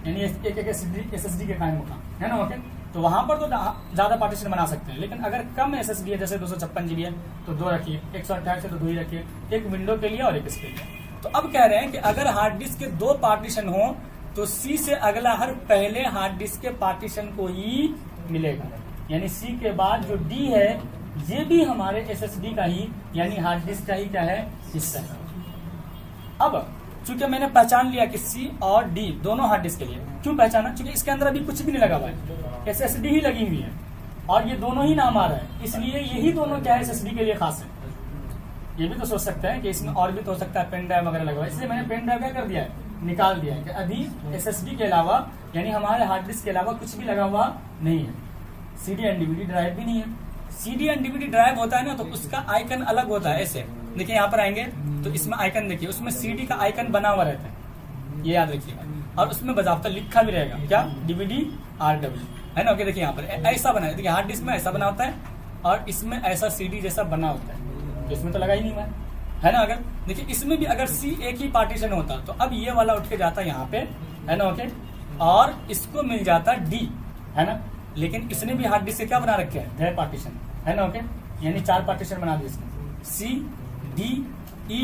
यानी एक SSD के कायम होगा, है ना। ओके, तो वहां पर तो ज्यादा पार्टीशन बना सकते हैं। लेकिन अगर कम SSD है, जैसे 256 GB है तो 2 रखिए, 128 है तो 2 ही रखिए, एक विंडो के लिए और एक इसके लिए। तो अब कह रहे हैं कि अगर हार्ड डिस्क के 2 पार्टीशन हो तो सी से अगला हर पहले हार्ड डिस्क के पार्टीशन को ही मिलेगा, यानी सी के बाद जो डी है ये भी हमारे एसएसडी का ही, यानी हार्ड डिस्क का ही क्या है, हिस्सा है। अब चूंकि मैंने पहचान लिया कि सी और डी दोनों हार्ड डिस्क के लिए, क्यों पहचाना, क्योंकि इसके अंदर अभी कुछ भी नहीं लगा हुआ है, एसएसडी ही लगी हुई है और ये दोनों ही नाम आ रहा है, इसलिए यही दोनों क्या है, एसएसडी के लिए खास है। ये भी तो सोच सकते हैं कि इसमें और भी तो हो सकता है, पेन ड्राइव वगैरह लगा हुआ है, इसलिए मैंने पेन ड्राइव क्या कर दिया है, निकाल दिया है कि अभी एसएसडी के अलावा, यानी हमारे हार्ड डिस्क के अलावा कुछ भी लगा हुआ नहीं है। सीडी एंड डीवीडी ड्राइव भी नहीं है। सीडी एंड डीवीडी ड्राइव होता है ना तो उसका आइकन अलग होता है, ऐसे देखिए यहाँ पर आएंगे तो इसमें आइकन देखिए, उसमें सीडी का आइकन बना हुआ रहता है, ये याद रखिएगा, और उसमें बजाबता लिखा भी रहेगा क्या, डीवीडी RW, है ना। ओके, देखिए यहाँ पर ऐसा बना है, देखिए हार्ड डिस्क में ऐसा बना होता है और इसमें ऐसा सीडी जैसा बना होता है, इसमें तो लगा ही नहीं हुआ है ना। अगर देखिए इसमें भी अगर सी एक ही पार्टीशन होता तो अब ये वाला उठ के जाता यहाँ पे, है ना। ओके, और इसको मिल जाता डी, है ना। लेकिन इसने भी हार्ड डिस्क से क्या बना रखे हैं, 2 पार्टीशन, है ना। ओके, यानी 4 पार्टीशन बना दिए इसमें, C, D, E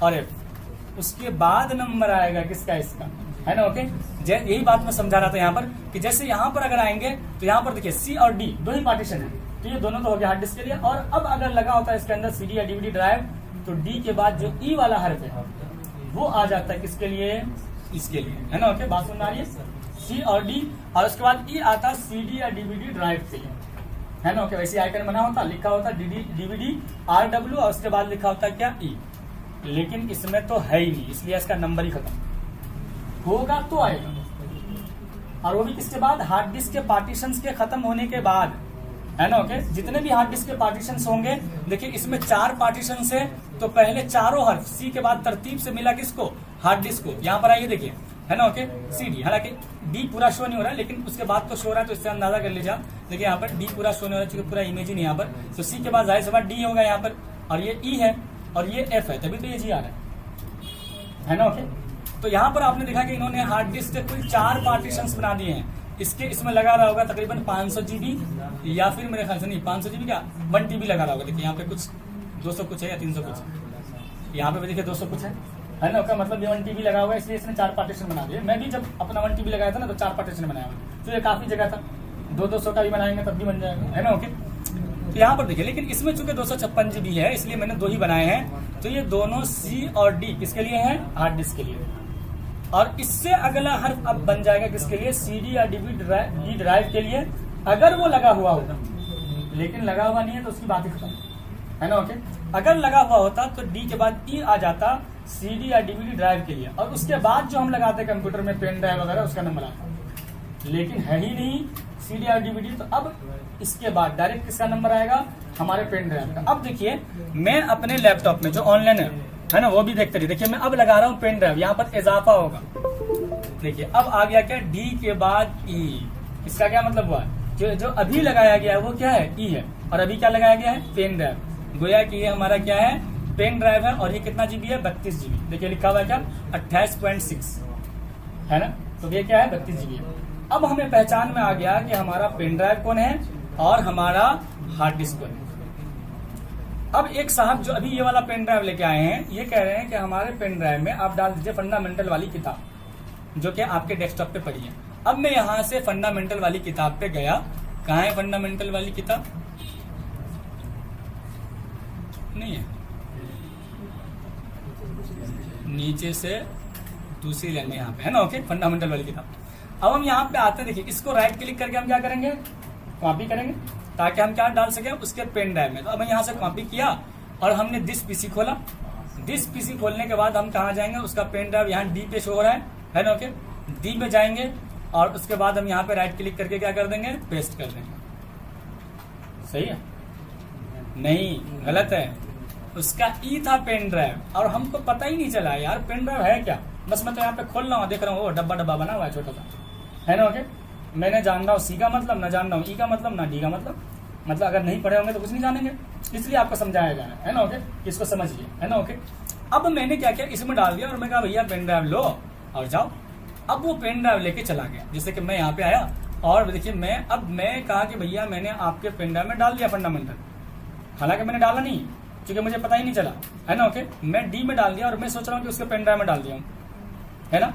और F। उसके बाद नंबर आएगा किसका, इसका, है ना। ओके, यही बात मैं समझा रहा था यहाँ पर कि जैसे यहाँ पर अगर आएंगे तो यहाँ पर देखिए C और D 2 ही पार्टीशन है, तो ये दोनों तो हो गया हार्ड डिस्क के लिए। और अब अगर लगा होता है इसके अंदर सीडी या डीवीडी ड्राइव तो डी के बाद जो ई वाला हर्फ है वो आ जाता है किसके लिए, इसके लिए, है ना। ओके, बात समझ आ रही है, सी और डी, और उसके बाद ई आता सीडी या डीवीडी ड्राइव के लिए, है ना। ओके, वैसे आइकन बना होता, लिखा होता डीवीडी RW और उसके बाद लिखा होता क्या, ई। लेकिन इसमें तो है ही नहीं, इसलिए इसका नंबर ही खत्म होगा तो आएगा। और वो भी किसके बाद, हार्ड डिस्क के पार्टीशंस के खत्म होने के बाद, है ना। ओके, जितने भी हार्ड डिस्क के पार्टीशंस होंगे, देखिए इसमें 4 पार्टीशंस है, तो पहले चारों हर्फ सी के बाद तरतीब से मिला किसको, हार्ड डिस्क को। यहाँ पर आइए देखिए, है ना। ओके, CD, हालांकि डी पूरा शो नहीं हो रहा है, लेकिन उसके बाद तो शो हो रहा है, तो इससे अंदाजा कर लीजिए आप। देखिए यहाँ पर डी पूरा शो नहीं हो रहा है, क्योंकि पूरा इमेज ही नहीं यहाँ पर, तो सी के बाद जाहिर सी बात डी होगा यहाँ पर, और ये ई है और ये एफ है, तभी तो ये जी आ रहा है ना। ओके, तो यहाँ पर आपने देखा कि इन्होंने हार्ड डिस्क के कुल 4 पार्टीशंस बना दिए हैं। इसमें लगा रहा होगा तकरीबन 500 GB, या फिर मेरे ख्याल से नहीं 500 GB क्या 1 TB लगा रहा होगा। देखिए यहाँ पे कुछ 200 कुछ है या 300 कुछ, यहाँ पे भी देखिए 200 कुछ है ना। मतलब ये 1 TB लगा हुआ है, इसलिए इसने 4 पार्टीशन बना दिए। मैं भी जब अपना 1 TB लगाया था ना, तो 4 पार्टीशन बनाया हुआ, तो ये काफी जगह था। 200 का भी बनाएंगे तब भी बन जाएगा, है ना। ओके, तो यहाँ पर देखिए, लेकिन इसमें चूंकि 256 GB है, इसलिए मैंने 2 ही बनाए हैं। तो ये दोनों C और D किसके लिए है, हार्ड डिस्क के लिए। और इससे अगला हर्फ अब बन जाएगा किसके लिए, CD या D ड्राइव के लिए, अगर वो लगा हुआ होगा। लेकिन लगा हुआ नहीं है तो उसकी बात ही खत्म, है ना। ओके, अगर लगा हुआ होता तो D के बाद E आ जाता CD या DVD ड्राइव के लिए, और उसके बाद जो हम लगाते हैं कंप्यूटर में पेन ड्राइव वगैरह, उसका नंबर आता। लेकिन है ही नहीं CD या DVD, तो अब इसके बाद डायरेक्ट किसका नंबर आएगा, हमारे पेन ड्राइव का। अब देखिए, मैं अपने लैपटॉप में जो ऑनलाइन है ना, वो भी देखते रहिए। देखिए मैं अब लगा रहा हूँ पेन ड्राइव, यहाँ पर इजाफा होगा। देखिए अब आ गया क्या, D के बाद E। इसका क्या मतलब हुआ, जो अभी लगाया गया है वो क्या है, E है, और अभी क्या लगाया गया है, पेन ड्राइव। गोया कि ये हमारा क्या है, पेन ड्राइव है, और ये कितना GB है, 32 GB। देखिए लिखा हुआ है क्या, 28.6, है ना। तो ये क्या है, 32 GB है। अब हमें पहचान में आ गया कि हमारा पेन ड्राइव कौन है और हमारा हार्ड डिस्क कौन है। अब एक साहब जो अभी ये वाला पेन ड्राइव लेके आए हैं, ये कह रहे हैं कि हमारे पेन ड्राइव में आप डाल दीजिए फंडामेंटल वाली किताब, जो कि आपके डेस्कटॉप पे पड़ी है। अब मैं यहाँ से फंडामेंटल वाली किताब पे गया। कहाँ है फंडामेंटल वाली किताब, नहीं है, नीचे से दूसरी लाइन में यहाँ पे है ना। ओके, फंडामेंटल वाली किताब। अब हम यहाँ पे आते हैं, देखिए इसको राइट क्लिक करके हम क्या करेंगे, कॉपी करेंगे, ताकि हम क्या डाल सके उसके पेन ड्राइव में। तो अब यहाँ से कॉपी किया और हमने दिस पीसी खोला। दिस पीसी खोलने के बाद हम कहाँ जाएंगे, उसका पेन ड्राइव यहाँ डी पे शो हो रहा है ना। ओके, डी में जाएंगे और उसके बाद हम यहाँ पे राइट क्लिक करके क्या कर देंगे, पेस्ट कर देंगे। सही है, नहीं गलत है, उसका ई था पेन ड्राइव, और हमको पता ही नहीं चला यार पेन ड्राइव है क्या। बस मैं तो यहाँ पे खोल रहा हूँ, देख रहा हूँ वो डब्बा डब्बा बना हुआ है छोटा सा, है ना। ओके, मैंने जान रहा हूँ सी का मतलब, ना जान रहा हूँ ई का मतलब, ना डी का मतलब अगर नहीं पढ़े होंगे तो कुछ नहीं जानेंगे, इसलिए आपको समझाया जा रहा है ना। ओके, इसको समझिए, है ना। ओके, अब मैंने क्या किया, इसमें डाल दिया और मैं कहा भैया पेन ड्राइव लो और जाओ। अब वो पेन ड्राइव लेके चला गया। जैसे कि मैं यहाँ पे आया और देखिए मैं कहा कि भैया मैंने आपके पेन ड्राइव में डाल दिया फंडामेंटल, हालांकि मैंने डाला नहीं क्योंकि मुझे पता ही नहीं चला, है ना। ओके, मैं डी में डाल दिया और मैं सोच रहा हूँ कि उसके पेन ड्राइव में डाल दिया हूँ, है ना।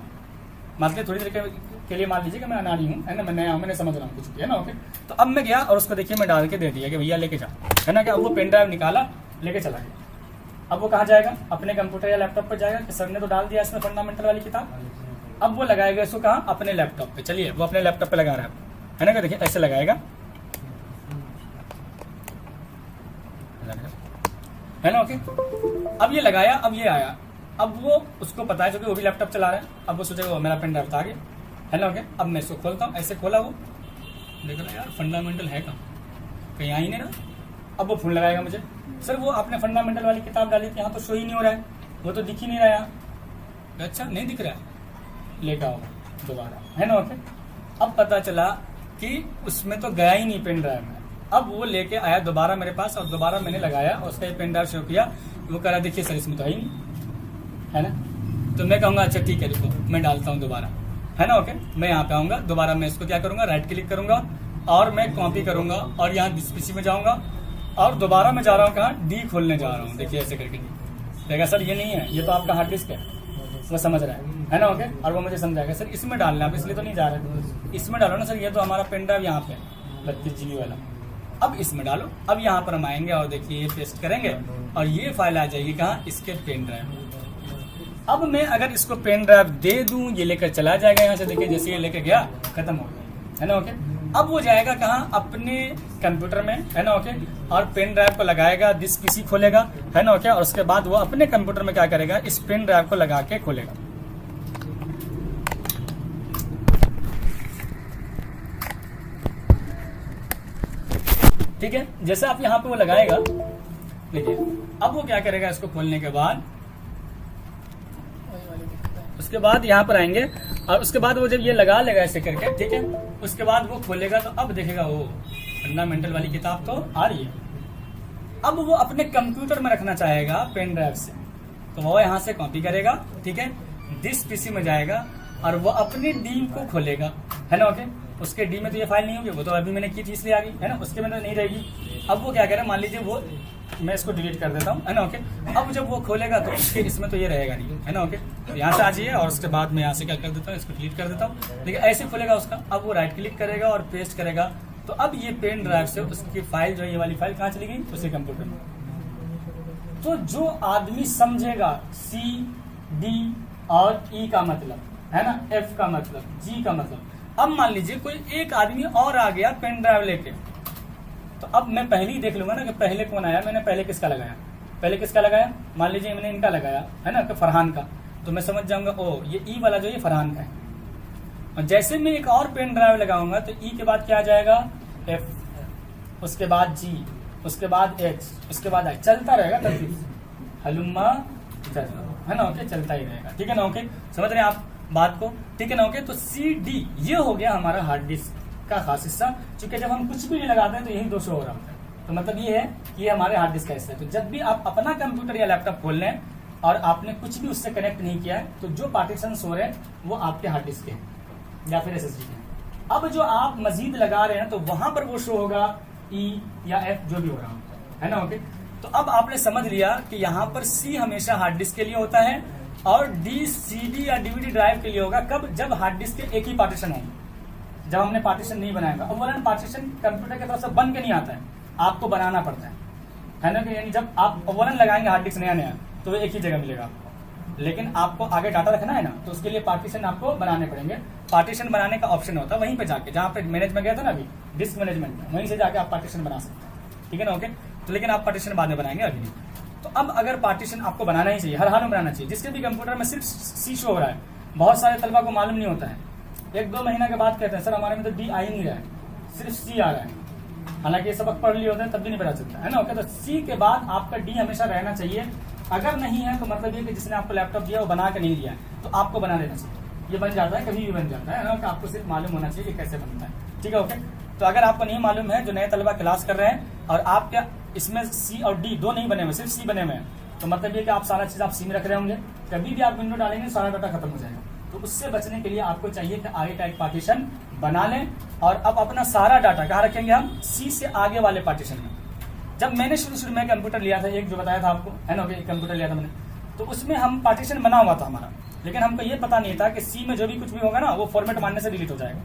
मान लीजिए थोड़ी देर के लिए मान लीजिए कि मैं अनाड़ी हूँ, है ना, मैंने समझ रहा हूँ कुछ भी, है ना। ओके, तो अब मैं गया और उसको देखिए मैं डाल के दे दिया कि भैया लेके जा, है ना। क्या वो पेन ड्राइव निकाला, लेके चला गया। अब वो कहाँ जाएगा, अपने कंप्यूटर या लैपटॉप पर जाएगा कि सर ने तो डाल दिया इसमें फंडामेंटल वाली किताब। अब वो लगाएगा इसको कहाँ, अपने लैपटॉप पे। चलिए वो अपने लैपटॉप पे लगा रहा है ना। देखिए ऐसे लगाएगा, है ना। ओके, अब ये लगाया, अब ये आया, अब वो उसको पता है क्योंकि वो भी लैपटॉप चला रहा है। अब वो सोचेगा मेरा पेन ड्राइव आ गया, है ना। ओके, अब मैं इसको खोलता हूँ, ऐसे खोला, वो देखो ना यार फंडामेंटल है कहाँ, कहीं आ ही नहीं रहा। अब वो फोन लगाएगा मुझे, सर वो आपने फंडामेंटल वाली किताब डाली थी, यहाँ तो शो ही नहीं हो रहा है, वो तो दिख ही नहीं रहा है। अच्छा नहीं दिख रहा है, लेकर आओ दोबारा, है ना। ओके, अब पता चला कि उसमें तो गया ही नहीं पेन ड्राइव में। अब वो लेके आया दोबारा मेरे पास और दोबारा मैंने लगाया और उसका पेन ड्राइव शो किया। वो कह रहा देखिए सर इसमें तो है ही नहीं, है ना। तो मैं कहूँगा अच्छा ठीक है रुको मैं डालता हूँ दोबारा, है ना। ओके, मैं यहाँ पे आऊँगा दोबारा, मैं इसको क्या करूँगा, राइट क्लिक करूँगा और मैं कॉपी करूँगा और यहाँ दिस पीसी में जाऊँगा और दोबारा मैं जा रहा हूँ कहाँ, डी खोलने जा रहा हूँ। देखिए ऐसे करके देखा सर ये नहीं है, ये तो आपका हार्ड डिस्क है, वो समझ रहा है ना। ओके, और वो मुझे समझाएगा सर इसमें डालना आप इसलिए तो नहीं जा रहे, इसमें डालो ना सर, ये तो हमारा पेन ड्राइव यहाँ पे 32 GB वाला, अब इसमें डालो। अब यहाँ पर हम आएंगे और देखिए ये पेस्ट करेंगे और ये फाइल आ जाएगी कहाँ, इसके पेन ड्राइव। अब मैं अगर इसको पेन ड्राइव दे दूं, ये लेकर चला जाएगा यहाँ से, देखिए जैसे ये लेकर गया खत्म हो गया, है ना। ओके, अब वो जाएगा कहाँ, अपने कंप्यूटर में, है ना। ओके, और पेन ड्राइव को लगाएगा, दिस पीसी खोलेगा, है ना। ओके, और उसके बाद वो अपने कंप्यूटर में क्या करेगा, इस पेन ड्राइव को लगा के खोलेगा। ठीक है, जैसे आप यहाँ पे वो लगाएगा, देखिए अब वो क्या करेगा, इसको खोलने के बाद उसके बाद यहाँ पर आएंगे और उसके बाद वो जब ये लगा लेगा ऐसे करके, ठीक है, उसके बाद वो खोलेगा तो अब देखेगा वो फंडामेंटल वाली किताब तो आ रही है। अब वो अपने कंप्यूटर में रखना चाहेगा पेन ड्राइव से, तो वो यहाँ से कॉपी करेगा, ठीक है, दिस पीसी में जाएगा और वो अपनी डी को खोलेगा, है ना। ओके, उसके डी में तो ये फाइल नहीं होगी, वो तो अभी मैंने की थी इसलिए आ गई, है ना, उसके में तो नहीं रहेगी। अब वो क्या करेगा, मान लीजिए वो मैं इसको डिलीट कर देता हूँ, है ना। ओके, अब जब वो खोलेगा तो उसके इसमें तो ये रहेगा नहीं, है ना। ओके, तो यहाँ से आ जाइए और उसके बाद मैं यहाँ से क्या कर देता हूँ, इसको डिलीट कर देता हूँ। लेकिन ऐसे खोलेगा उसका, अब वो राइट क्लिक करेगा और पेस्ट करेगा, तो अब ये पेन ड्राइव से उसकी फाइल जो है, ये वाली फाइल कहाँ चली गई, उसी कंप्यूटर में। तो जो आदमी समझेगा सी डी और ई का मतलब, है ना, एफ का मतलब, जी का मतलब। अब मान लीजिए कोई एक आदमी और आ गया पेन ड्राइव लेके, तो अब मैं पहले ही देख लूंगा ना कि पहले कौन आया, मैंने पहले किसका लगाया, पहले किसका लगाया, मान लीजिए मैंने इनका लगाया, है ना, कि फरहान का, तो मैं समझ जाऊंगा ओ ये ई वाला जो ये फरहान का है। और जैसे मैं एक और पेन ड्राइव लगाऊंगा तो ई के बाद क्या आ जाएगा, एफ, उसके बाद जी, उसके बाद एच, उसके बाद आई, चलता रहेगा तरतीब से, हलुम्मा जरा, है ना। ओके, चलता ही रहेगा, ठीक है ना। ओके, समझ रहे हैं आप बात को, ठीक है ना। ओके, तो सी डी ये हो गया हमारा हार्ड डिस्क का खास हिस्सा, क्योंकि जब हम कुछ भी नहीं लगाते हैं तो यही दोष हो रहा होता है। तो मतलब ये है कि ये हमारे हार्ड डिस्क का हिस्सा है। तो जब भी आप अपना कंप्यूटर या लैपटॉप खोल लें और आपने कुछ भी उससे कनेक्ट नहीं किया है, तो जो पार्टीशन हो रहे हैं वो आपके हार्ड डिस्क के हैं या फिर SSD के हैं। अब जो आप मजीद लगा रहे हैं तो वहां पर वो शो होगा E या F, जो भी हो रहा है ना। ओके, तो अब आपने समझ लिया कि यहाँ पर C हमेशा हार्ड डिस्क के लिए होता है और D CD या DVD ड्राइव के लिए होगा। कब, जब हार्ड डिस्क के एक ही पार्टीशन होंगे, जब हमने पार्टीशन नहीं बनाएगा। अव्वलन पार्टीशन कंप्यूटर की तरफ से बन के नहीं आता है, आपको बनाना पड़ता है ना। कि यानी जब आप अव्वलन लगाएंगे हार्ड डिस्क नया नया तो वो एक ही जगह मिलेगा आपको, लेकिन आपको आगे डाटा रखना है ना, तो उसके लिए पार्टीशन आपको बनाने पड़ेंगे। पार्टीशन बनाने का ऑप्शन होता है वहीं पे जाके, जहाँ पे मैनेज में गया था ना अभी, डिस्क मैनेजमेंट में, वहीं से जाके आप पार्टीशन बना सकते हैं, ठीक है ना। ओके, तो लेकिन आप पार्टीशन बाद में बनाएंगे, अभी नहीं। तो अब अगर पार्टीशन आपको बनाना ही चाहिए, हर हाल में बनाना चाहिए। जिसके भी कंप्यूटर में सिर्फ सी शो हो रहा है, बहुत सारे तलबा को मालूम नहीं होता है, 1-2 महीना के बाद कहते हैं सर हमारे में तो डी आ ही नहीं रहा है, सिर्फ सी आ रहा है। हालांकि ये सबक पढ़ लिए होते हैं तब भी नहीं पता चलता, है ना। ओके, तो सी के बाद आपका डी हमेशा रहना चाहिए। अगर नहीं है तो मतलब ये कि जिसने आपको लैपटॉप दिया वो बना के नहीं दिया है, तो आपको बना लेना चाहिए। ये बन जाता है, कभी भी बन जाता है ना, कि आपको सिर्फ मालूम होना चाहिए कि कैसे बनता है, ठीक है। ओके, तो अगर आपको नहीं मालूम है, जो नए तलबा क्लास कर रहे हैं और आप क्या इसमें सी और डी दो नहीं बने हुए, सिर्फ सी बने हुए हैं, तो मतलब ये कि आप सारा चीज आप सी में रख रहे होंगे, कभी भी आप विंडो डालेंगे सारा डाटा खत्म हो जाएगा। तो उससे बचने के लिए आपको चाहिए कि आगे का एक पार्टीशन बना लें और अब अपना सारा डाटा कहाँ रखेंगे हम, सी से आगे वाले पार्टीशन में। जब मैंने शुरू में कंप्यूटर लिया था, एक जो बताया था आपको, है ना, एक कंप्यूटर लिया था मैंने, तो उसमें हम पार्टीशन बना हुआ था हमारा, लेकिन हमको ये पता नहीं था कि सी में जो भी कुछ भी होगा ना वो फॉर्मेट मारने से डिलीट हो जाएगा।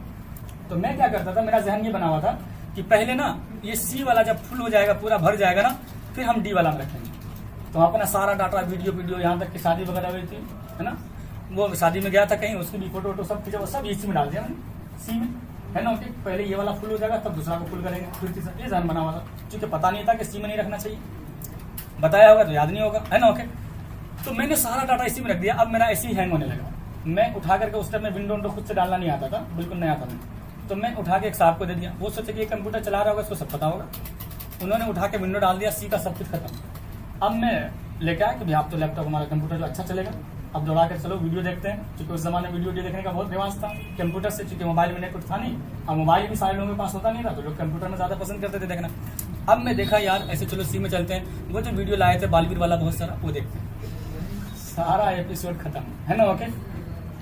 तो मैं क्या करता था, मेरा जहन ये बना हुआ था कि पहले ना ये सी वाला जब फुल हो जाएगा, पूरा भर जाएगा ना, फिर हम डी वाला में रखेंगे। तो अपना सारा डाटा, वीडियो यहाँ तक की शादी वगैरह हुई थी, है ना, वो शादी में गया था कहीं, उसकी भी फोटो सब चीजें सब इसी में डाल दिया मैंने, सी में, है ना। ओके, पहले ये वाला फुल हो जाएगा तब दूसरा को फुल करेंगे, फिर तीसरा, ये जहन बना हुआ था, क्योंकि पता नहीं था कि सी में नहीं रखना चाहिए, बताया होगा तो याद नहीं होगा, है ना। ओके, तो मैंने सारा डाटा इसी में रख दिया। अब मेरा ऐसे ही हैंग होने लगा, मैं उठा करके उस टाइम में विंडो खुद से डालना नहीं आता था, बिल्कुल नया था मैं, तो मैं उठा के एक साहब को दे दिया। वो सोचे कि ये कंप्यूटर चला रहा होगा, इसको सब पता होगा, उन्होंने उठा के विंडो डाल दिया, सी का सब कुछ खत्म। अब मैं लेके आया कि भाई आप तो लैपटॉप हमारा कंप्यूटर जो अच्छा चलेगा, अब दौड़ा के चलो वीडियो देखते हैं, क्योंकि उस जमाने वीडियो देखने का बहुत रिवाज था कंप्यूटर से, क्योंकि मोबाइल में कुछ था नहीं, और मोबाइल भी सारे लोगों के पास होता नहीं था, तो लोग कंप्यूटर में ज्यादा पसंद करते थे देखना। अब मैं देखा यार ऐसे चलो सी में चलते हैं, वो जो वीडियो लाए थे बालवीर वाला बहुत सारा, वो देखते हैं, सारा एपिसोड खत्म, है ना। ओके,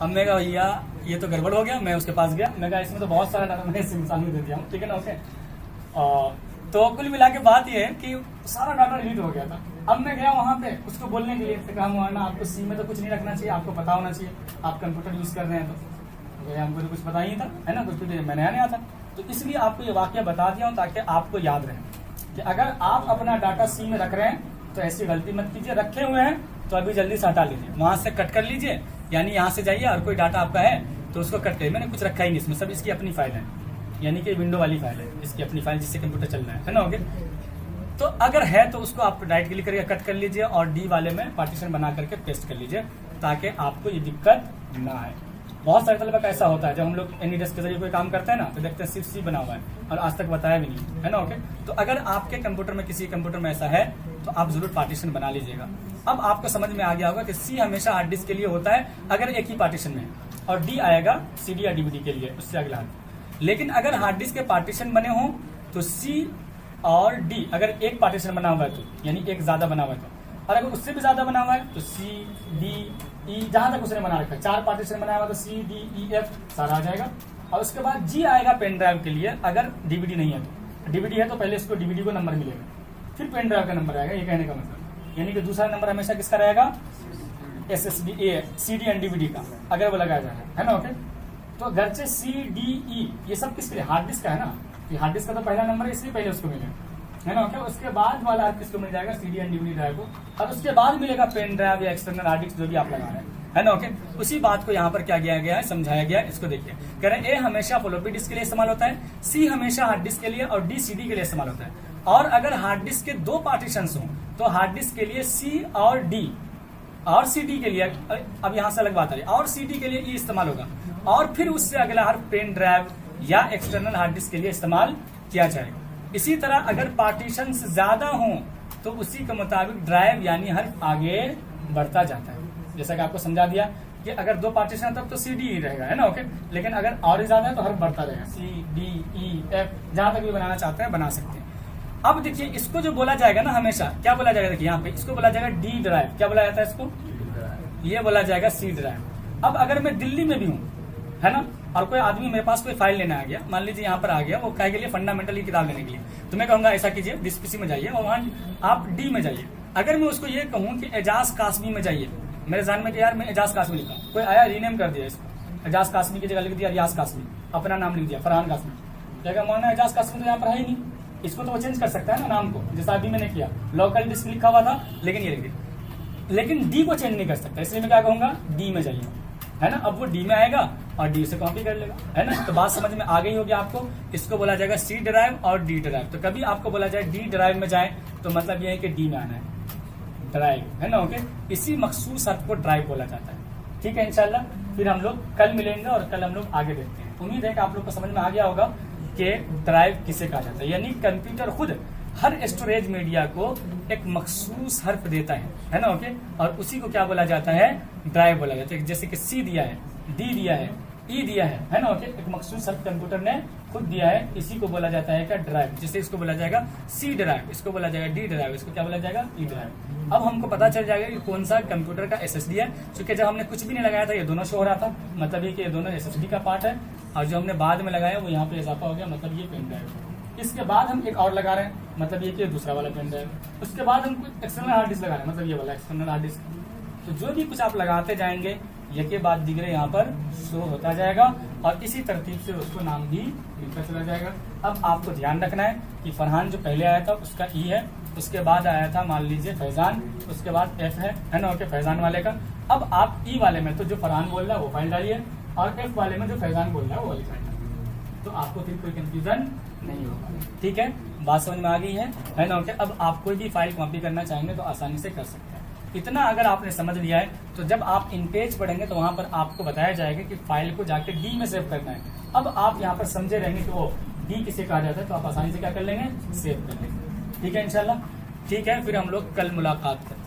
अब मैं कहा भैया ये तो गड़बड़ हो गया, मैं उसके पास गया, मैं कहा इसमें तो बहुत सारा डाटा मैंने इस इंसान में दे दिया हूँ, ठीक है ना। ओके, तो कुल मिला के बात ये है कि सारा डाटा डिलीट हो गया था। अब मैं गया वहां पे उसको बोलने के लिए, कहा ना आपको सी में तो कुछ नहीं रखना चाहिए, आपको पता होना चाहिए, आप कंप्यूटर यूज कर रहे हैं, तो हमको तो कुछ पता ही था, है ना, कुछ भी मैं नया था, तो इसलिए आपको ये वाक्य बता दिया हूँ ताकि आपको याद रहे कि अगर आप अपना डाटा सी में रख रहे हैं तो ऐसी गलती मत कीजिए। रखे हुए हैं तो अभी जल्दी से हटा लीजिए, वहां से कट कर लीजिए, यानी यहाँ से जाइए और कोई डाटा आपका है तो उसको कट करिए। मैंने कुछ रखा ही नहीं इसमें, सब इसकी अपनी फाइल है, यानी कि विंडो वाली फाइल है, इसकी अपनी फाइल जिससे कंप्यूटर चल रहा है ना। ओके, तो अगर है तो उसको आप राइट क्लिक करके कट कर लीजिए और डी वाले में पार्टीशन बना करके पेस्ट कर लीजिए, ताकि आपको ये दिक्कत ना आए। बहुत सारे तलबा का ऐसा होता है, जब हम लोग एनीडेस्क के जरिए कोई काम करते हैं ना तो देखते हैं सिर्फ सी बना हुआ है और आज तक बताया भी नहीं है ना। ओके, तो अगर आपके कंप्यूटर में किसी कंप्यूटर में ऐसा है तो आप जरूर पार्टीशन बना लीजिएगा। अब आपको समझ में आ गया होगा कि सी हमेशा हार्ड डिस्क के लिए होता है अगर एक ही पार्टीशन में है, और डी आएगा CD या DVD के लिए उससे अगला। लेकिन अगर हार्ड डिस्क के पार्टीशन बने हों तो सी और डी अगर एक पार्टीशन बना हुआ है तो यानी एक ज्यादा बना हुआ है तो, और अगर उससे भी ज्यादा बना हुआ है तो C D E जहां तक उसने बना रखा है, 4 पार्टीशन बनाया हुआ तो C D E F सारा आ जाएगा। और उसके बाद G आएगा पेन ड्राइव के लिए अगर DVD नहीं है तो। DVD है तो पहले इसको DVD को नंबर मिलेगा, फिर पेन ड्राइव का नंबर आएगा, ये कहने का मतलब। यानी कि दूसरा नंबर हमेशा किसका रहेगा, SSD CD एंड DVD का अगर वो लगाया जाएगा, है ना। ओके, तो अगरचे C D E ये सब किसके लिए, हार्ड डिस्क का है ना, हार्ड डिस्क का तो पहला नंबर है इसलिए पहले उसको मिलेगा, है ना। ओके, उसके बाद वाला किसको मिल जाएगा, CD एंड DVD ड्राइव को, और उसके बाद मिलेगा पेन ड्राइव या एक्सटर्नल हार्ड डिस्क जो भी आप लगा रहे हैं, है ना। ओके, उसी बात को यहाँ पर क्या किया गया है, समझाया गया है। इसको देखिए, कह रहे हैं A हमेशा फ्लॉपी डिस्क के लिए इस्तेमाल होता है, C हमेशा हार्ड डिस्क के लिए, और D CD के लिए इस्तेमाल होता है। और अगर हार्ड डिस्क के 2 पार्टीशन हों तो हार्ड डिस्क के लिए C और D, और CD के लिए, अब यहाँ से अलग बात आ रही है, और CD के लिए E इस्तेमाल होगा, और फिर उससे अगला हर पेन ड्राइव या एक्सटर्नल हार्ड डिस्क के लिए इस्तेमाल किया जाएगा। इसी तरह अगर पार्टीशन ज्यादा हों तो उसी के मुताबिक ड्राइव यानी हर आगे बढ़ता जाता है। जैसा कि आपको समझा दिया कि अगर 2 पार्टीशन तब तो CD ही रहेगा, है ना। ओके, लेकिन अगर और ही ज्यादा है तो हर बढ़ता रहेगा, C D E F जहां तक भी बनाना चाहते हैं बना सकते हैं। अब देखिए, इसको जो बोला जाएगा ना हमेशा, क्या बोला जाएगा, देखिए यहाँ पे इसको बोला जाएगा D ड्राइव, क्या बोला जाता है इसको, ये बोला जाएगा C ड्राइव। अब अगर मैं दिल्ली में भी हूँ, है ना, और कोई आदमी मेरे पास कोई फाइल लेने आ गया, मान लीजिए यहाँ पर आ गया, वो क्या के लिए, फंडामेंटल की किताब लेने के लिए, तो मैं कहूंगा ऐसा कीजिए, दिस PC में जाइए और वहाँ आप D में जाइए। अगर मैं उसको ये कहूँ कि एजाज कासमी में जाइए, मेरे जान में कि यार मैं एजाज कासमी लिखा, कोई आया रीनेम कर दिया इसको, एजाज कासमी की जगह लिख दिया रियाज कासमी, अपना नाम लिख दिया फरहान कासमी, क्या मौलाना एजाज कासमी तो यहाँ पर है ही नहीं, इसको तो वो चेंज कर सकता है ना नाम को, जैसा अभी मैंने किया, लोकल डिस्क लिखा हुआ था लेकिन ये लिख दिया, लेकिन D को चेंज नहीं कर सकता, इसलिए मैं क्या कहूंगा, D में जाइए, है ना। अब वो D में आएगा और D से कॉपी कर लेगा, है ना। तो बात समझ में आ गई होगी आपको। इसको बोला जाएगा C ड्राइव और D ड्राइव। तो कभी आपको बोला जाए D ड्राइव में जाए तो मतलब ये है कि D में आना है, ड्राइव, है ना। ओके, इसी मखसूस अर्थ को ड्राइव बोला जाता है। ठीक है, इंशाल्लाह फिर हम लोग कल मिलेंगे और कल हम लोग आगे देखते हैं। उम्मीद है कि आप लोग को समझ में आ गया होगा कि ड्राइव किसे कहा जाता है। यानी कंप्यूटर खुद हर स्टोरेज मीडिया को एक मखसूस हर्फ देता है ना। ओके, और उसी को क्या बोला जाता है, ड्राइव बोला जाता है। जैसे कि C दिया है, D दिया है, E दिया है ना। ओके, एक मखसूस हर्फ कंप्यूटर ने खुद दिया है, इसी को बोला जाता है क्या, ड्राइव। जैसे इसको बोला जाएगा C ड्राइव, इसको बोला जाएगा D ड्राइव, इसको क्या बोला जाएगा, E ड्राइव। अब हमको पता चल जाएगा कि कौन सा कंप्यूटर का SSD है, क्योंकि जब हमने कुछ भी नहीं लगाया था ये दोनों शो हो रहा था, मतलब ये कि ये दोनों SSD का पार्ट है, और जो हमने बाद में लगाया वो यहाँ पे इजाफा हो गया, मतलब ये पेन ड्राइव। इसके बाद हम एक और लगा रहे हैं, मतलब ये कि दूसरा वाला पेन ड्राइव। उसके बाद हम कुछ एक्सटर्नल हार्ड डिस्क लगा रहे हैं, मतलब ये वाला एक्सटर्नल हार्ड डिस्क। तो जो भी कुछ आप लगाते जाएंगे यके बाद दिगरे यहाँ पर शो होता जाएगा, और इसी तरतीब से उसको नाम भी मिलता चला जाएगा। अब आपको ध्यान रखना है कि फरहान जो पहले आया था उसका E है, उसके बाद आया था मान लीजिए फैजान, उसके बाद F है ना। ओके, फैजान वाले का। अब आप E वाले में तो जो फरहान बोल रहा है वो फाइल डालिए, और F वाले में जो फैजान बोल रहा है वो वाली फाइल डालिए, तो आपको फिर कोई कंफ्यूजन नहीं होगा। ठीक है, बात समझ में आ गई है ना। ओके, अब आप कोई भी फाइल कॉपी करना चाहेंगे तो आसानी से कर सकते हैं। इतना अगर आपने समझ लिया है तो जब आप इन पेज पढ़ेंगे तो वहां पर आपको बताया जाएगा कि फाइल को जाके D में सेव करना है। अब आप यहाँ पर समझे रहेंगे कि वो D किसे कहा जाता है, तो आप आसानी से क्या कर लेंगे, सेव कर लेंगे। ठीक है, इंशाल्लाह। ठीक है, फिर हम लोग कल मुलाकात करते हैं।